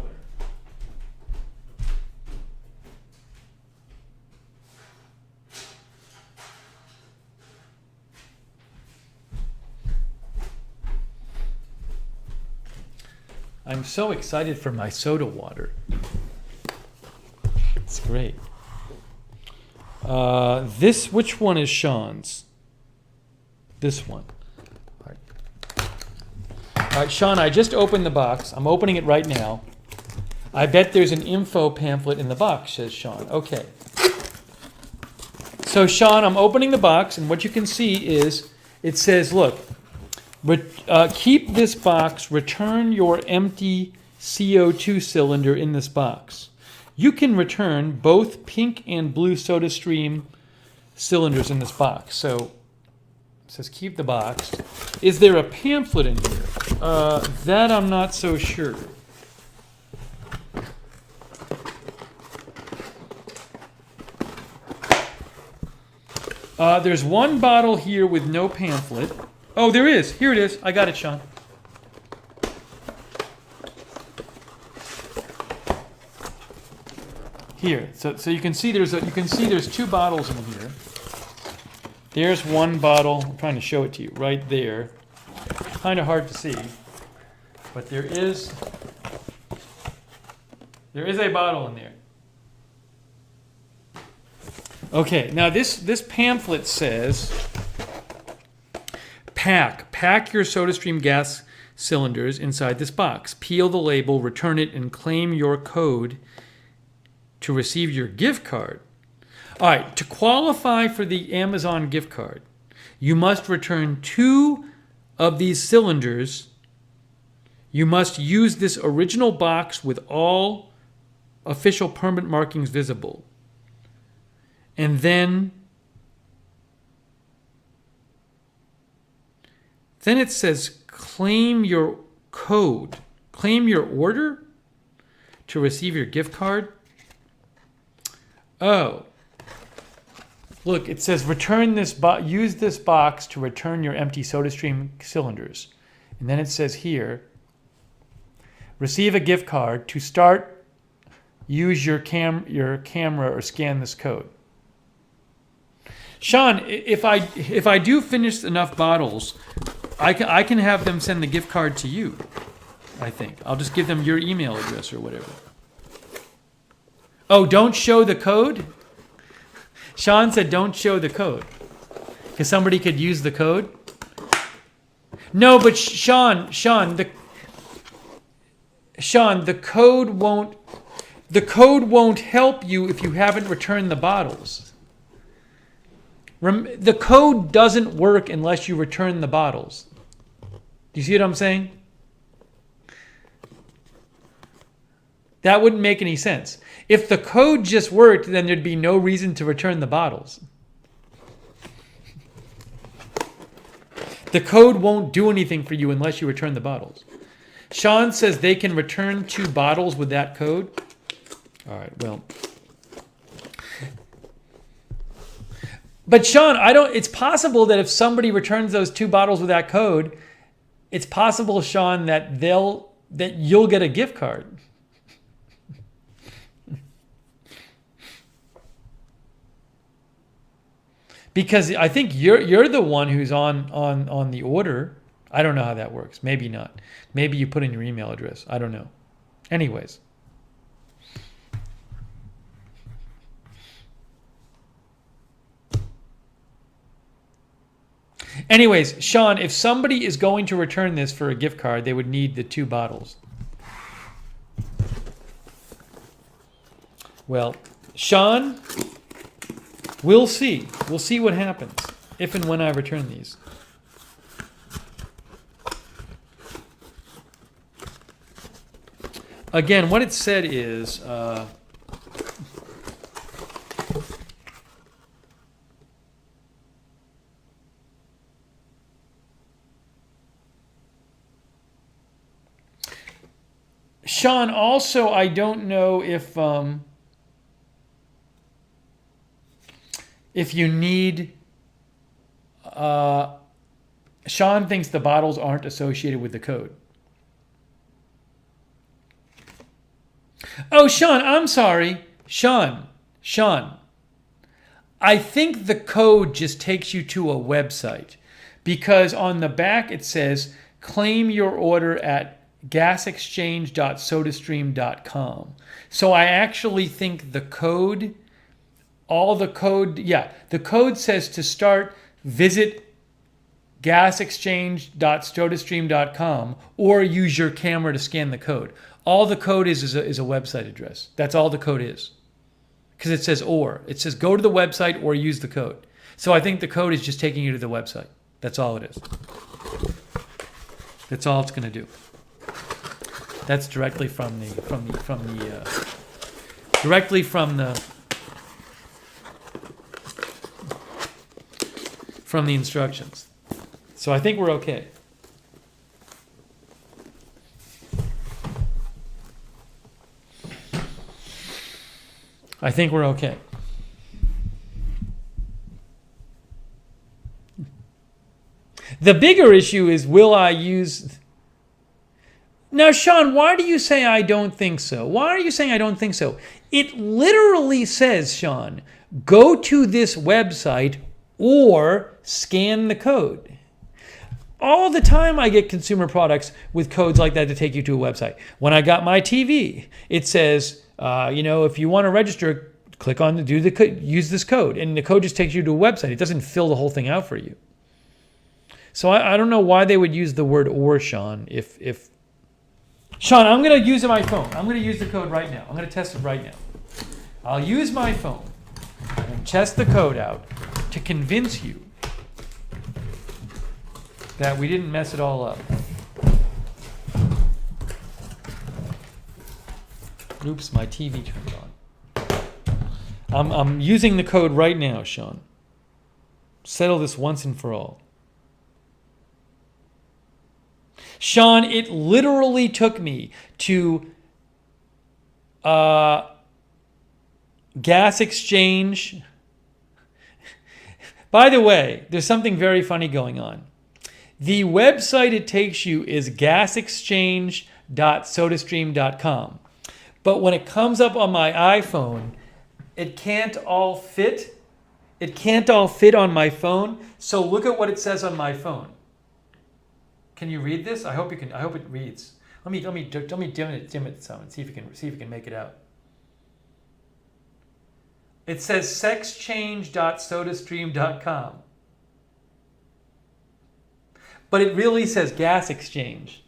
[SPEAKER 1] I'm so excited for my soda water. It's great. Which one is Sean's? This one. All right, Sean, I just opened the box. I'm opening it right now. I bet there's an info pamphlet in the box, says Sean. Okay. So, Sean, I'm opening the box, and what you can see is it says, look, keep this box, return your empty CO2 cylinder in this box. You can return both pink and blue SodaStream cylinders in this box. So it says keep the box. Is there a pamphlet in here? That I'm not so sure. There's one bottle here with no pamphlet. Oh, there is. Here it is. I got it, Sean. Here. So you can see there's two bottles in here. There's one bottle. I'm trying to show it to you right there. Kind of hard to see, but there is a bottle in there. Okay. Now this pamphlet says, Pack your SodaStream gas cylinders inside this box. Peel the label, return it, and claim your code to receive your gift card. All right, to qualify for the Amazon gift card, you must return 2 of these cylinders. You must use this original box with all official permit markings visible. And then it says claim your code, claim your order to receive your gift card. Oh, look, it says return this use this box to return your empty SodaStream cylinders. And then it says here, receive a gift card. To start, use your camera or scan this code. Sean, if I do finish enough bottles, I can have them send the gift card to you, I think. I'll just give them your email address or whatever. Oh, don't show the code? Sean said don't show the code. Because somebody could use the code. No, but Sean, the code won't help you if you haven't returned the bottles. The code doesn't work unless you return the bottles. Do you see what I'm saying? That wouldn't make any sense. If the code just worked, then there'd be no reason to return the bottles. The code won't do anything for you unless you return the bottles. Sean says they can return 2 bottles with that code. All right, well. But Sean, it's possible that if somebody returns those 2 bottles with that code, it's possible, Sean, that you'll get a gift card. Because I think you're the one who's on the order. I don't know how that works. Maybe not. Maybe you put in your email address. I don't know. Anyways. Sean, if somebody is going to return this for a gift card, they would need the 2 bottles. Well, Sean, we'll see. We'll see what happens if and when I return these. Again, what it said is... Sean, also, I don't know if you need... Sean thinks the bottles aren't associated with the code. Oh, Sean, I'm sorry. Sean. I think the code just takes you to a website because on the back it says, claim your order at gasexchange.sodastream.com. So I actually think the code says to start, visit gasexchange.sodastream.com or use your camera to scan the code. All the code is a website address. That's all the code is. Because it says or. It says go to the website or use the code. So I think the code is just taking you to the website. That's all it is. That's all it's going to do. That's directly from the instructions. So I think we're okay. I think we're okay. The bigger issue is, will I use... Now, Sean, why do you say I don't think so? Why are you saying I don't think so? It literally says, Sean, go to this website or scan the code. All the time I get consumer products with codes like that to take you to a website. When I got my TV, it says, if you want to register, click on use this code. And the code just takes you to a website. It doesn't fill the whole thing out for you. So I don't know why they would use the word or, Sean, if Sean, I'm going to use my phone. I'm going to use the code right now. I'm going to test it right now. I'll use my phone and test the code out to convince you that we didn't mess it all up. Oops, my TV turned on. I'm using the code right now, Sean. Settle this once and for all. Sean, it literally took me to Gas Exchange. By the way, there's something very funny going on. The website it takes you is gasexchange.sodastream.com. But when it comes up on my iPhone, it can't all fit. It can't all fit on my phone. So look at what it says on my phone. Can you read this? I hope you can. I hope it reads. Let me dim it some and see if you can make it out. It says sexchange.sodastream.com. But it really says gas exchange.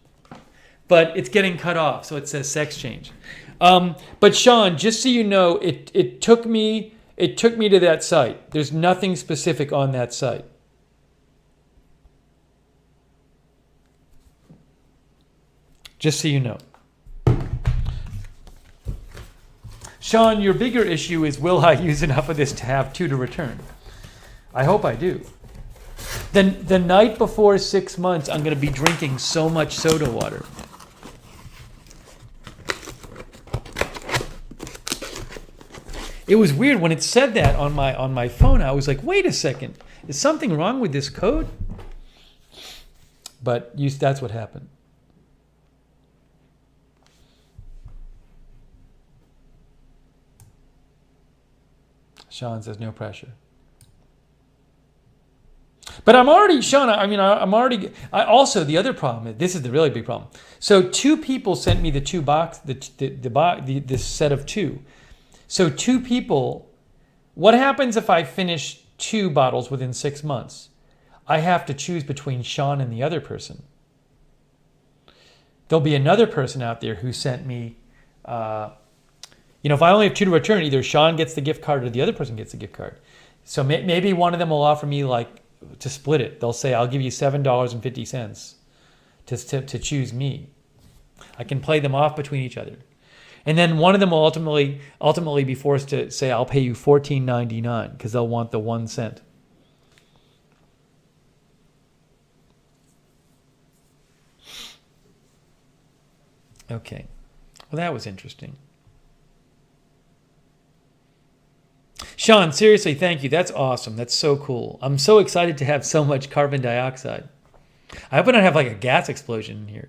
[SPEAKER 1] But it's getting cut off, so it says sex change. But Sean, just so you know, it took me to that site. There's nothing specific on that site. Just so you know. Sean, your bigger issue is, will I use enough of this to have 2 to return? I hope I do. Then the night before 6 months, I'm going to be drinking so much soda water. It was weird when it said that on my phone. I was like, wait a second, is something wrong with this code? But that's what happened. Sean says no pressure. But I'm already, Sean, also, the other problem, this is the really big problem. So 2 people sent me the 2 box, this set of 2. So 2 people, what happens if I finish 2 bottles within 6 months? I have to choose between Sean and the other person. There'll be another person out there who sent me, if I only have 2 to return, either Sean gets the gift card or the other person gets the gift card. So maybe one of them will offer me to split it. They'll say, I'll give you $7.50 to choose me. I can play them off between each other. And then one of them will ultimately be forced to say, I'll pay you $14.99 because they'll want the 1 cent. Okay. Well, that was interesting. Sean, seriously, thank you. That's awesome. That's so cool. I'm so excited to have so much carbon dioxide. I hope I don't have a gas explosion in here.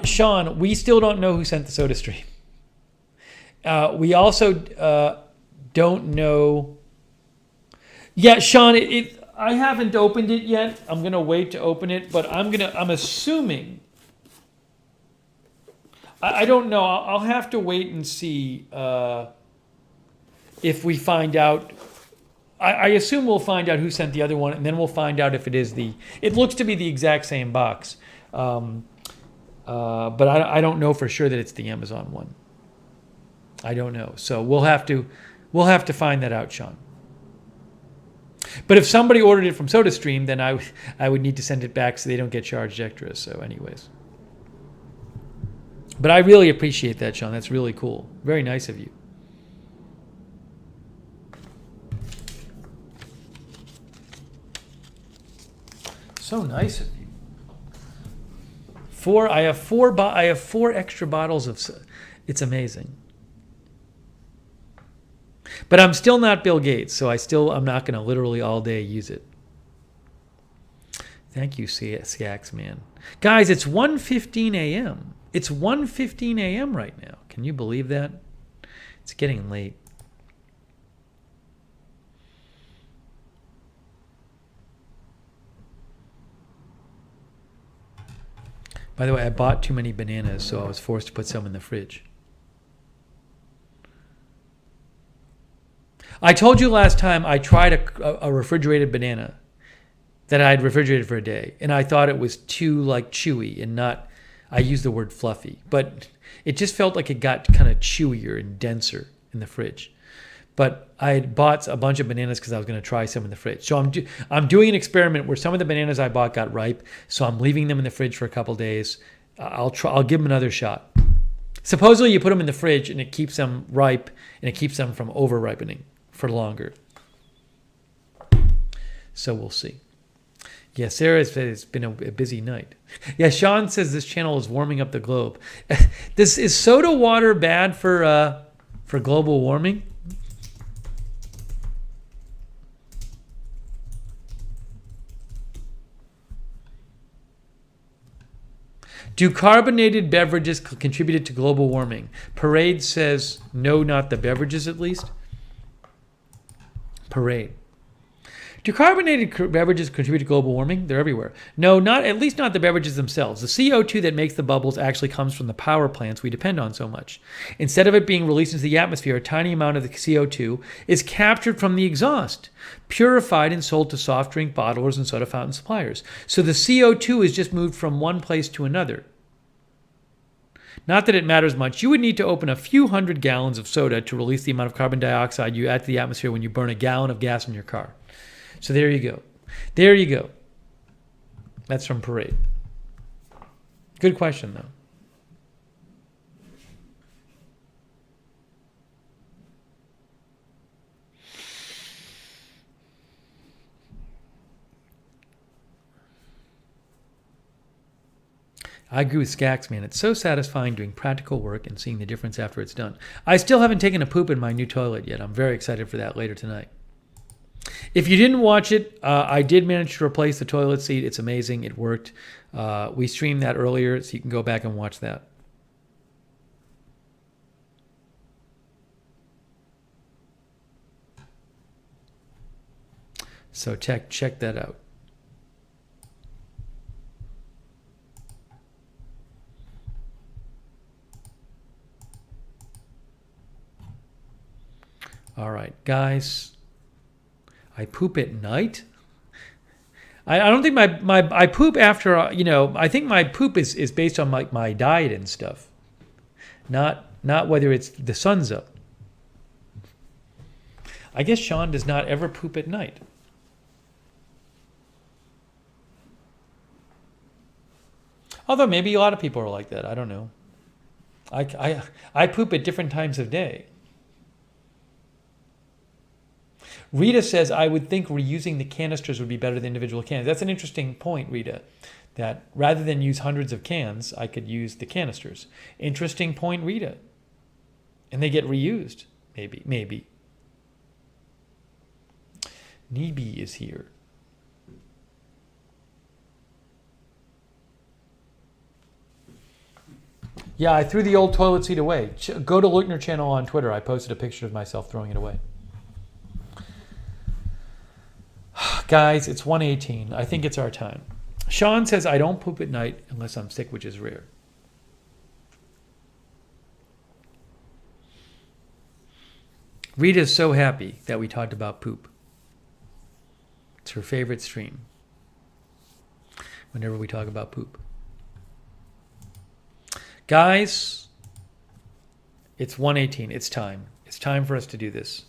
[SPEAKER 1] Sean, we still don't know who sent the soda stream. We also don't know. Yeah, Sean, I haven't opened it yet. I'm gonna wait to open it, but I'm assuming. I don't know. I'll have to wait and see if we find out. I assume we'll find out who sent the other one, and then we'll find out if it is it looks to be the exact same box. But I don't know for sure that it's the Amazon one. I don't know. So we'll have to find that out, Sean. But if somebody ordered it from SodaStream, then I would need to send it back so they don't get charged extra. So anyways. But I really appreciate that, Sean. That's really cool. Very nice of you. So nice of you. I have four extra bottles of. It's amazing. But I'm still not Bill Gates, so I'm not going to literally all day use it. Thank you, Siax man. Guys, it's 1:15 a.m. It's 1:15 a.m. right now. Can you believe that? It's getting late. By the way, I bought too many bananas, so I was forced to put some in the fridge. I told you last time I tried a refrigerated banana that I had refrigerated for a day, and I thought it was too chewy and not, I used the word fluffy, but it just felt like it got kind of chewier and denser in the fridge. But I had bought a bunch of bananas because I was going to try some in the fridge. So I'm doing an experiment where some of the bananas I bought got ripe, so I'm leaving them in the fridge for a couple days. I'll give them another shot. Supposedly you put them in the fridge and it keeps them ripe and it keeps them from over ripening for longer. So we'll see. Yeah, Sarah says it's been a busy night. Yeah, Sean says this channel is warming up the globe. Is soda water bad for global warming? Do carbonated beverages contribute to global warming? Parade says no, not the beverages at least. Parade. Do carbonated beverages contribute to global warming? They're everywhere. No, not at least not the beverages themselves. The CO2 that makes the bubbles actually comes from the power plants we depend on so much. Instead of it being released into the atmosphere, a tiny amount of the CO2 is captured from the exhaust, purified and sold to soft drink bottlers and soda fountain suppliers. So the CO2 is just moved from one place to another. Not that it matters much. You would need to open a few hundred gallons of soda to release the amount of carbon dioxide you add to the atmosphere when you burn a gallon of gas in your car. So there you go. There you go. That's from Parade. Good question, though. I agree with Skax, man. It's so satisfying doing practical work and seeing the difference after it's done. I still haven't taken a poop in my new toilet yet. I'm very excited for that later tonight. If you didn't watch it, I did manage to replace the toilet seat. It's amazing. It worked. We streamed that earlier, so you can go back and watch that. So check that out. All right, guys. I poop at night. I don't think I poop after, I think my poop is based on my diet and stuff. Not whether it's the sun's up. I guess Sean does not ever poop at night. Although maybe a lot of people are like that. I don't know. I poop at different times of day. Rita says, I would think reusing the canisters would be better than individual cans. That's an interesting point, Rita, that rather than use hundreds of cans, I could use the canisters. Interesting point, Rita. And they get reused, maybe. Neeby is here. Yeah, I threw the old toilet seat away. Go to Lookner channel on Twitter. I posted a picture of myself throwing it away. Guys, it's 1:18. I think it's our time. Sean says, I don't poop at night unless I'm sick, which is rare. Rita's so happy that we talked about poop. It's her favorite stream. Whenever we talk about poop. Guys, it's 1:18. It's time. It's time for us to do this.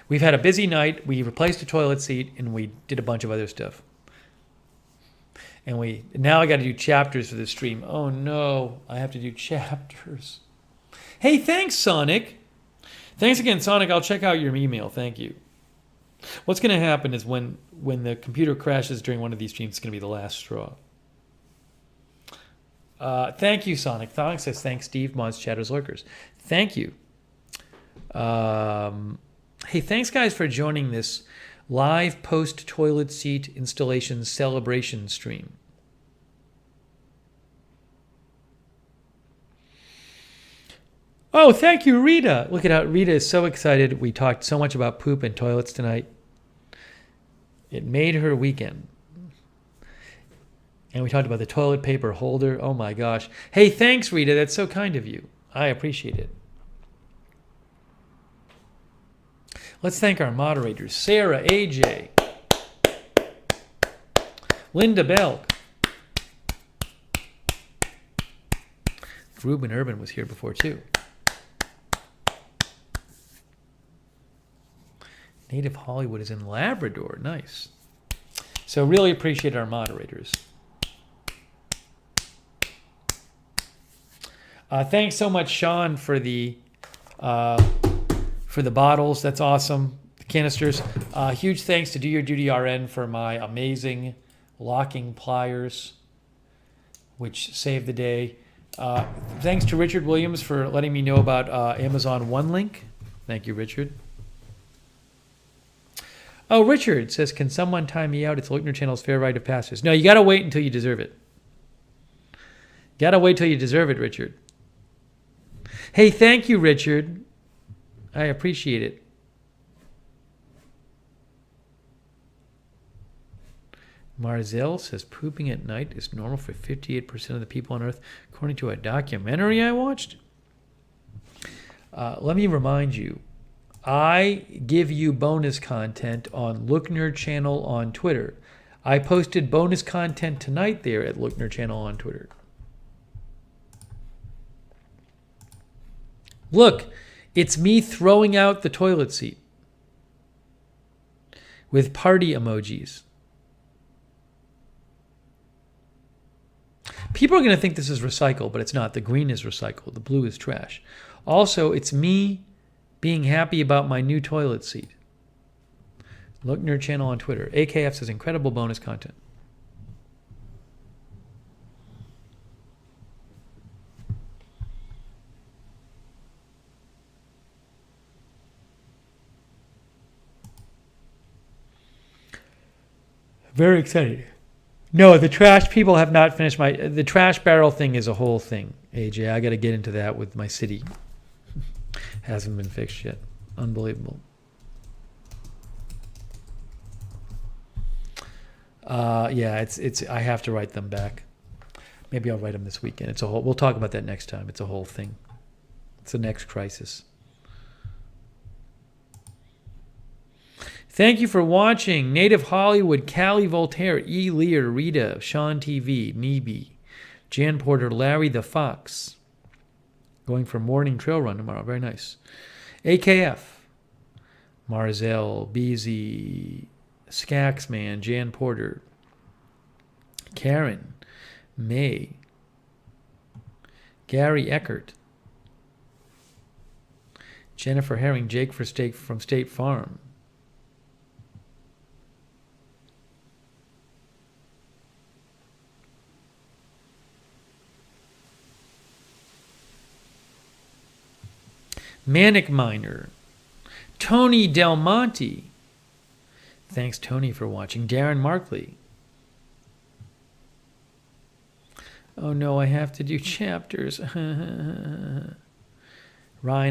[SPEAKER 1] We've had a busy night. We replaced a toilet seat, and we did a bunch of other stuff. And now I got to do chapters for the stream. Oh no, I have to do chapters. Hey, thanks, Sonic. Thanks again, Sonic. I'll check out your email. Thank you. What's going to happen is when the computer crashes during one of these streams, it's going to be the last straw. Thank you, Sonic. Sonic says, thanks, Steve, Mods, Chatters, Lurkers. Thank you. Hey, thanks, guys, for joining this live post-toilet seat installation celebration stream. Oh, thank you, Rita. Look at how Rita is so excited. We talked so much about poop and toilets tonight. It made her weekend. And we talked about the toilet paper holder. Oh, my gosh. Hey, thanks, Rita. That's so kind of you. I appreciate it. Let's thank our moderators, Sarah, AJ, Linda Belk. Ruben Urban was here before, too. Native Hollywood is in Labrador. Nice. So really appreciate our moderators. Thanks so much, Sean, for the bottles. That's awesome. The canisters. Huge thanks to Do Your Duty RN for my amazing locking pliers, which saved the day. Thanks to Richard Williams for letting me know about Amazon OneLink. Thank you, Richard. Oh, Richard says, can someone time me out? It's Lookner Channel's fair rite of passage. No, you got to wait until you deserve it. Got to wait till you deserve it, Richard. Hey, thank you, Richard. I appreciate it. Marzel says pooping at night is normal for 58% of the people on Earth, according to a documentary I watched. Let me remind you, I give you bonus content on Lookner channel on Twitter. I posted bonus content tonight there at Lookner channel on Twitter. Look, it's me throwing out the toilet seat with party emojis. People are going to think this is recycled, but it's not. The green is recycled. The blue is trash. Also, it's me being happy about my new toilet seat. Lookner channel on Twitter. AKF says incredible bonus content. Very excited. No, the trash people have not finished the trash barrel thing is a whole thing, AJ. I got to get into that with my city. Hasn't been fixed yet. Unbelievable. Yeah, it's I have to write them back. Maybe I'll write them this weekend. We'll talk about that next time. It's a whole thing. It's the next crisis. Thank you for watching. Native Hollywood, Callie Voltaire, E. Lear, Rita, Sean TV, Neeby, Jan Porter, Larry the Fox. Going for morning trail run tomorrow. Very nice. AKF, Marzel, Beezy, Skaxman, Jan Porter, Karen, May, Gary Eckert, Jennifer Herring, Jake from State Farm, Manic Miner, Tony Del Monte. Thanks, Tony, for watching. Darren Markley. Oh, no, I have to do chapters. Ryan,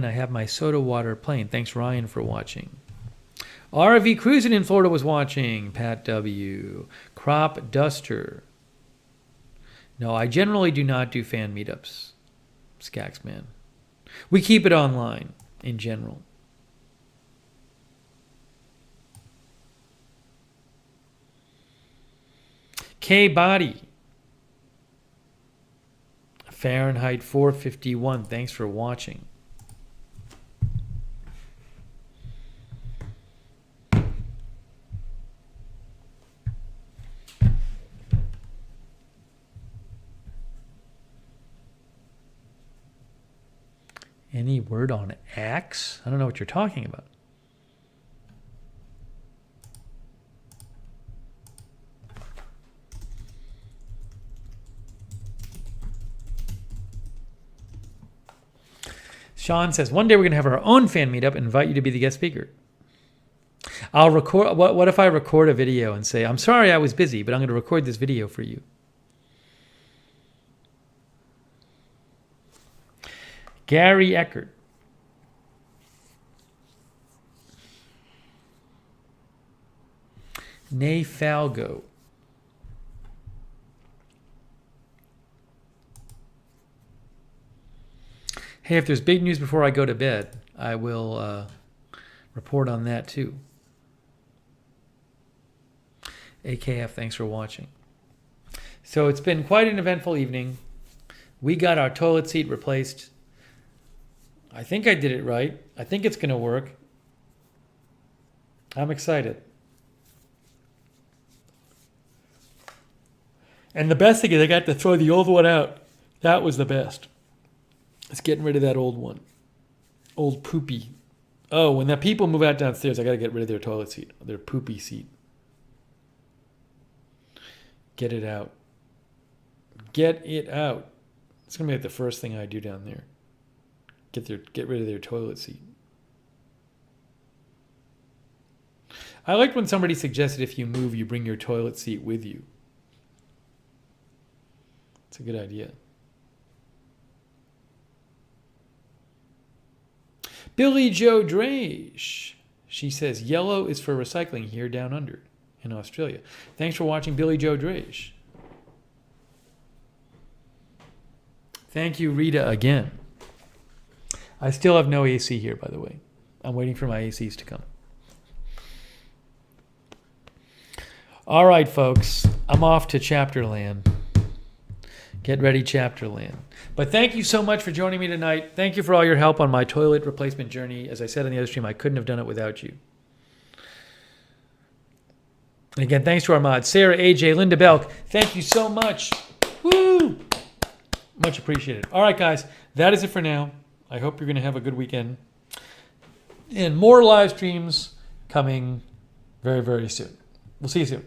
[SPEAKER 1] I have my soda water playing. Thanks, Ryan, for watching. RV Cruising in Florida was watching. Pat W. Crop Duster. No, I generally do not do fan meetups. Skaxman. We keep it online in general. K Body. Fahrenheit 451. Thanks for watching. Any word on Axe? I don't know what you're talking about. Sean says, one day we're going to have our own fan meetup and invite you to be the guest speaker. I'll record. What if I record a video and say, I'm sorry I was busy, but I'm going to record this video for you. Gary Eckert. Nay Falgo. Hey, if there's big news before I go to bed, I will report on that too. AKF, thanks for watching. So it's been quite an eventful evening. We got our toilet seat replaced. I think I did it right. I think it's going to work. I'm excited. And the best thing is I got to throw the old one out. That was the best. It's getting rid of that old one. Old poopy. Oh, when the people move out downstairs, I got to get rid of their toilet seat. Their poopy seat. Get it out. Get it out. It's going to be like the first thing I do down there. Get rid of their toilet seat. I liked when somebody suggested if you move, you bring your toilet seat with you. It's a good idea. Billy Joe Drage. She says, yellow is for recycling here down under. in Australia. Thanks for watching Billy Joe Drish. Thank you, Rita, again. I still have no AC here, by the way. I'm waiting for my ACs to come. All right, folks. I'm off to Chapterland. Get ready, Chapterland. But thank you so much for joining me tonight. Thank you for all your help on my toilet replacement journey. As I said in the other stream, I couldn't have done it without you. And again, thanks to our mods, Sarah, AJ, Linda Belk. Thank you so much. Woo! Much appreciated. All right, guys. That is it for now. I hope you're going to have a good weekend. And more live streams coming very, very soon. We'll see you soon.